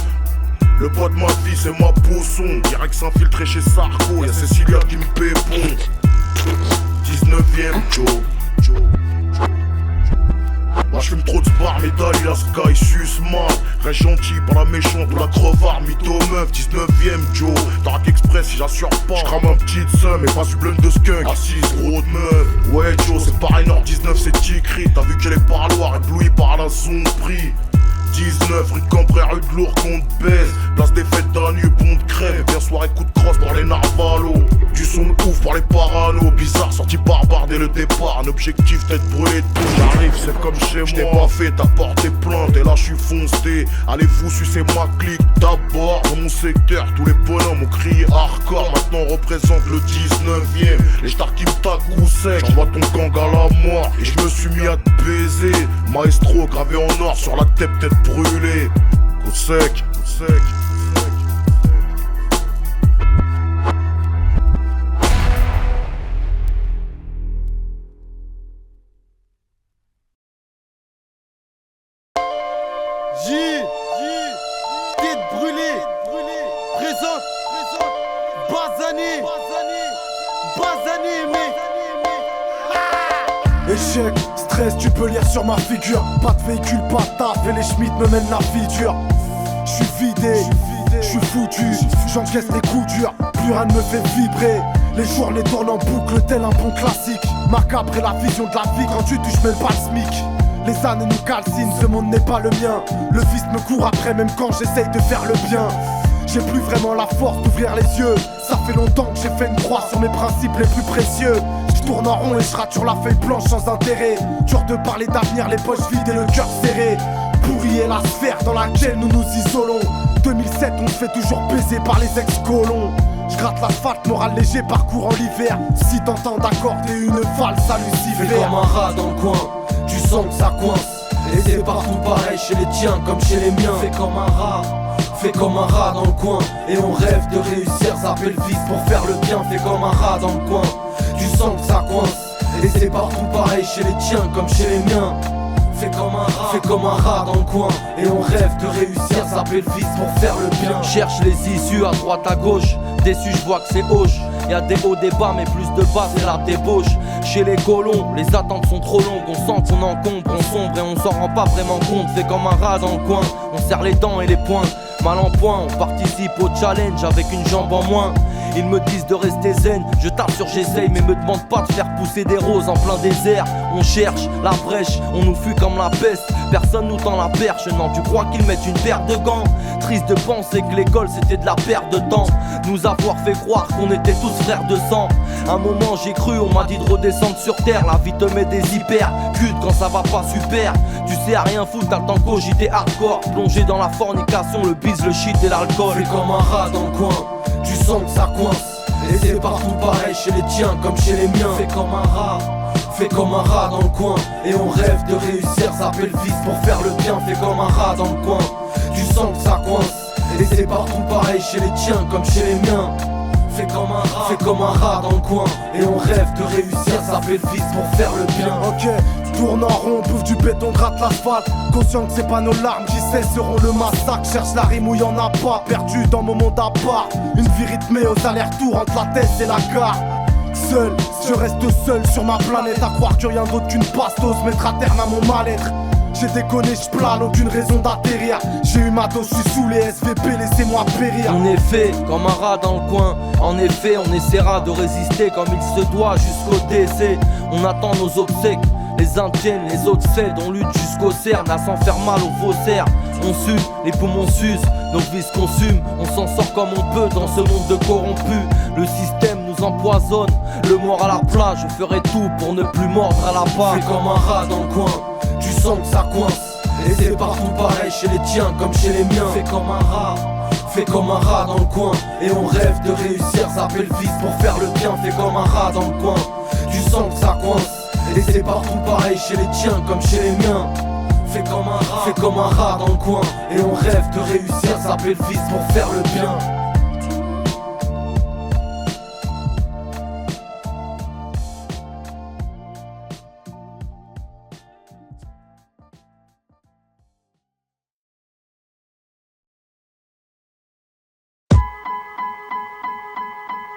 Le poids de ma vie c'est ma poisson. Direct s'infiltrer chez Sarko. Y'a Cécilia qui me pépon. 19ème Joe. Moi j'fume trop de spar, métal, la sky, sus mal. Reste gentil, pas la méchante ou la crevard, mytho meuf, 19ème Joe. Dark Express si j'assure pas, j'crame un petit seum et pas du blend de skunk. Assise, gros de meuf, ouais Joe c'est pareil, Nord 19 c'est Ticry. T'as vu qu'elle est parloir, éblouie par la zone prix. 19 rue de Cambrai, rue de Lourdes, qu'on te baise. Place des fêtes d'un nu, bon de crève. Bien soirée, coup de crosse pour les narvalos. Du son de ouf pour les paranos. Bizarre, sorti barbare dès le départ. Un objectif, tête brûlée de tout. J'arrive, c'est comme chez moi. J't'ai pas fait, t'as porté plainte. Et là, j'suis foncé. Allez-vous sucer ma clique d'abord. Dans mon secteur, tous les bonhommes ont crié hardcore. Maintenant, on représente le 19ème. Les stars qui me tacent Koussek. J'envoie ton gang à la mort. Et je me suis mis à te baiser. Maestro gravé en or sur la tête brûlée. Koussek, Koussek. Échec, stress, tu peux lire sur ma figure. Pas de véhicule, pas de taf et les Schmitt me mènent la vie dure. J'suis vidé, j'suis foutu, j'encaisse les coups durs. Plus rien ne me fait vibrer. Les journées tournent en boucle tel un bon classique. Macabre est la vision de la vie quand tu touches même pas le SMIC. Les années nous calcinent, ce monde n'est pas le mien. Le vice me court après même quand j'essaye de faire le bien. J'ai plus vraiment la force d'ouvrir les yeux. Ça fait longtemps que j'ai fait une croix sur mes principes les plus précieux. Je tourne en rond et je rature la feuille blanche sans intérêt. Dur de parler d'avenir, les poches vides et le cœur serré. Pourri est la sphère dans laquelle nous nous isolons. 2007 on se fait toujours baiser par les ex-colons. Je gratte l'asphalte, moral léger, parcours en l'hiver. Si t'entends d'accorder une valse à Lucifer. Fais comme un rat dans le coin, tu sens que ça coince. Et c'est partout pareil chez les tiens comme chez les miens. Fais comme un rat. Fais comme un rat dans le coin, et on rêve de réussir, zapper le vice pour faire le bien. Fais comme un rat dans le coin, tu sens que ça coince. Et c'est partout pareil chez les tiens comme chez les miens. Fais comme un rat dans le coin, et on rêve de réussir, zapper le vice pour faire le bien. Cherche les issues à droite à gauche, déçu je vois que c'est hoche. Y'a des hauts, des bas, mais plus de bas c'est la débauche. Chez les colons, les attentes sont trop longues. On sent qu'on encombre, on sombre et on s'en rend pas vraiment compte. Fais comme un rat dans le coin, on serre les dents et les poings. Mal en point, on participe au challenge avec une jambe en moins. Ils me disent de rester zen, je t'assure j'essaye, mais me demande pas de faire pousser des roses en plein désert. On cherche la brèche, on nous fuit comme la peste. Personne nous tend la perche, non tu crois qu'ils mettent une paire de gants. Triste de penser que l'école c'était de la perte de temps. Nous avoir fait croire qu'on était tous frères de sang. Un moment j'ai cru, on m'a dit de redescendre sur terre. La vie te met des hyper cutes quand ça va pas super. Tu sais à rien foutre, t'as le temps cogiter hardcore. Plongé dans la fornication, le bise, le shit et l'alcool. Fais comme un rat dans le coin, tu sens que ça coince. Et c'est partout pareil chez les tiens comme chez les miens. Fais comme un rat. Fais comme un rat dans le coin, et on rêve de réussir, zapper le vice pour faire le bien. Fais comme un rat dans le coin, tu sens que ça coince. Et c'est partout pareil chez les tiens comme chez les miens. Fais comme un rat dans le coin, et on rêve de réussir, zapper le vice pour faire le bien. Ok, tourne en rond, bouffe du béton, gratte l'asphalte. Conscient que c'est pas nos larmes qui cesseront le massacre. Cherche la rime où y'en a pas, perdu dans mon monde à part. Une vie rythmée aux allers-retours entre la tête et la gare. Seul, je reste seul sur ma planète. À croire que rien d'autre qu'une bastos mettra terme à mon mal-être. J'ai déconné, j'plane, aucune raison d'atterrir. J'ai eu ma dose, j'suis sous les SVP, laissez-moi périr. On est fait comme un rat dans le coin. En effet, on essaiera de résister comme il se doit jusqu'au décès. On attend nos obsèques, les uns tiennent, les autres cèdent. On lutte jusqu'au cerne, à s'en faire mal aux faussaires. On sue, les poumons s'usent, nos vices consument. On s'en sort comme on peut dans ce monde de corrompus. Le système nous empoisonne, le mort à la plat. Je ferai tout pour ne plus mordre à la part. Fais comme un rat dans le coin, tu sens que ça coince. Et c'est partout pareil chez les tiens comme chez les miens. Fais comme un rat. Fais comme un rat dans le coin, et on rêve de réussir, zapper le vice pour faire le bien. Fais comme un rat dans le coin, tu sens que ça coince. Et c'est partout pareil chez les tiens comme chez les miens. Fais comme un rat dans le coin, et on rêve de réussir, zapper le vice pour faire le bien.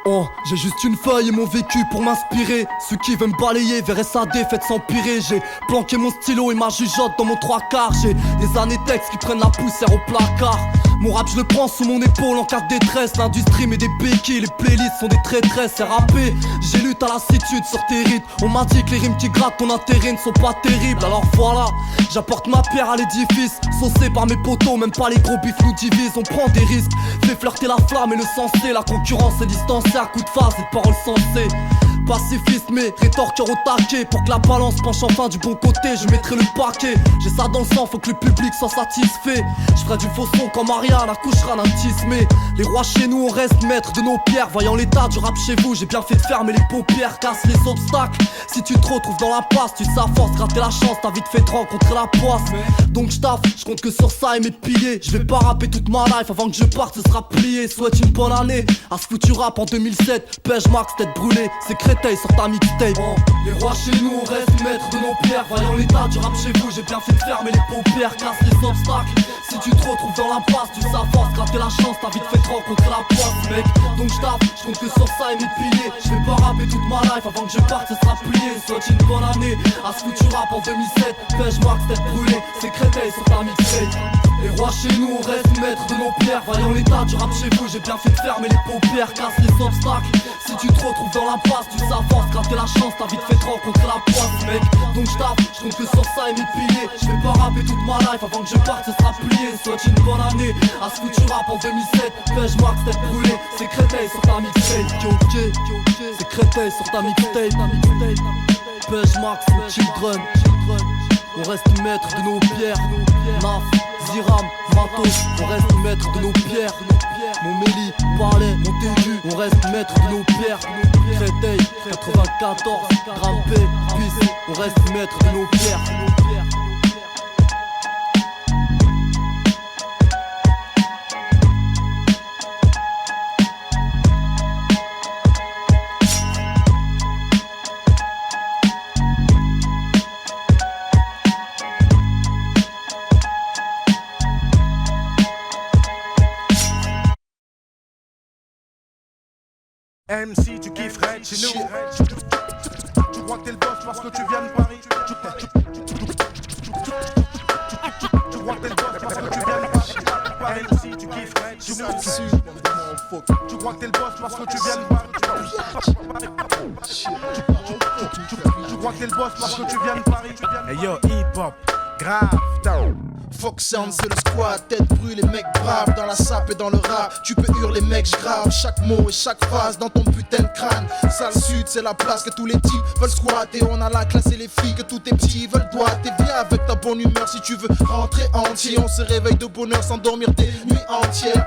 Oh, j'ai juste une feuille et mon vécu pour m'inspirer. Ceux qui veulent me balayer verraient sa défaite s'empirer. J'ai planqué mon stylo et ma jugeote dans mon 3/4. J'ai des années textes qui prennent la poussière au placard. Mon rap je le prends sous mon épaule en cas de détresse. L'industrie met des béquilles, les playlists sont des traîtresses. C'est rappé, j'ai lutté à lassitude sur tes rites. On m'a dit que les rimes qui grattent ton intérêt ne sont pas terribles. Alors voilà, j'apporte ma pierre à l'édifice. Saucé par mes potos, même pas les gros bifs nous divisent. On prend des risques, fais flirter la flamme et le sensé. La concurrence est distancée à coups de phase et de paroles sensées. Pacifiste mais rétorqueur au taquet. Pour que la balance penche enfin du bon côté, je mettrai le paquet. J'ai ça dans le sang, faut que le public soit satisfait. Je ferai du faux son comme Marianne, accouchera d'un tismé. Les rois chez nous, on reste maître de nos pierres. Voyant l'état du rap chez vous, j'ai bien fait de fermer les paupières. Casse les obstacles, si tu te retrouves dans la passe, tu sais à force gratter la chance, t'as vite fait de rencontrer la poisse. Donc je taffe, je compte que sur ça et mes piliers. Je vais pas rapper toute ma life, avant que je parte ce sera plié. Souhaite une bonne année à ce foutu rap en 2007. Pêche Max, tête brûlée, c'est crétin Créteil sur ta mixtape. Les rois chez nous, on reste maîtres de nos pierres. Voyons l'état du rap chez vous, j'ai bien fait de fermer les paupières. Casse les obstacles, si tu te retrouves dans l'impasse, tu s'afforces, gratter la chance, t'as vite fait de rencontrer la poisse, mec. Donc j'taffe, j'compte que sur ça et mes piliers. J'vais pas rapper toute ma life, avant que je parte ce sera plié. Soit une bonne année, à ce foutu rap en 2007. Pêche Max, tête brûlée, c'est Créteil sur ta mixtape. Les rois chez nous, on reste maîtres de nos pierres. Voyons l'état du rap chez vous, j'ai bien fait de fermer les paupières. Casse les obstacles, si tu te retrouves dans l'impasse, tu s'afforces, gratter la chance, t'as vite fait de rencontrer la poisse, mec. Donc j'taffe, j'compte que sur ça et mes piliers. J'vais pas rapper toute ma life, avant que je parte ce sera plié. Soit une bonne année, à ce foutu rap en 2007. Pêche Max, tête brûlée, c'est Créteil sur ta mixtape. C'est Créteil sur ta mixtape. Pêche Max, Children. On reste maître de nos pierres. Naf, Ziram, Matos, on reste maître de nos pierres. Mon Méli, Palais, Montaigu, on reste maître de nos pierres. Créteil, 94, Grimpé, Pisse, on reste maître de nos pierres. MC, tu kifferais chez nous. Tu crois que t'es le boss parce que tu viens de Paris. Tu crois que t'es le boss parce que tu viens de Paris. MC, tu kifferais chez nous. Tu crois que t'es le boss parce que tu viens de Paris. Tu crois que t'es le boss parce que tu viens de Paris. Hey yo, hip-hop, grave, down. Fox Sound c'est le squad, tête brûlée, mec brave. Dans la sape et dans le rap, tu peux hurler mec, j'grave chaque mot et chaque phrase dans ton putain de crâne. Sale sud, c'est la place que tous les types veulent squatter. On a la classe et les filles que tous tes petits veulent doigter. Viens avec ta bonne humeur si tu veux rentrer entier. On se réveille de bonheur sans dormir des nuits entières.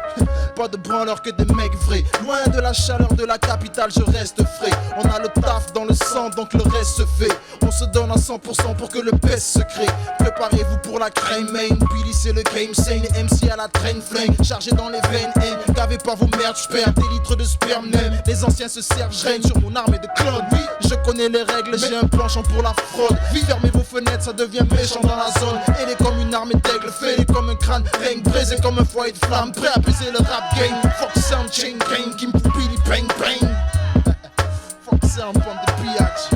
Pas de branleurs que des mecs vrais. Loin de la chaleur de la capitale, je reste frais. On a le taf dans le sang, donc le reste se fait. On se donne à 100% pour que le peste se crée. Préparez-vous pour la crème main. Billy c'est le game sane, MC à la train flingue, chargé dans les veines, gavez pas vos merdes, j'perds des litres de sperme nem. Les anciens se servent, j'règne sur mon armée de clones. Oui, je connais les règles, j'ai un penchant pour la fraude. Fermez vos fenêtres, ça devient méchant dans la zone. Elle est comme une armée d'aigle, fêlée comme un crâne, bang, braisé comme un foyer de flamme, prêt à baiser le rap game. Fuck sound, chain gang, qui me fout Billy bang bang. Fuck sound, pomme de pillage.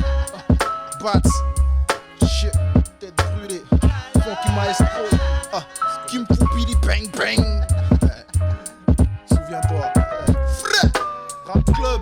Bats, shit, tête brûlée. Funky maestro. Qui me fout Billy bang bang. Souviens-toi. Frère, rap club.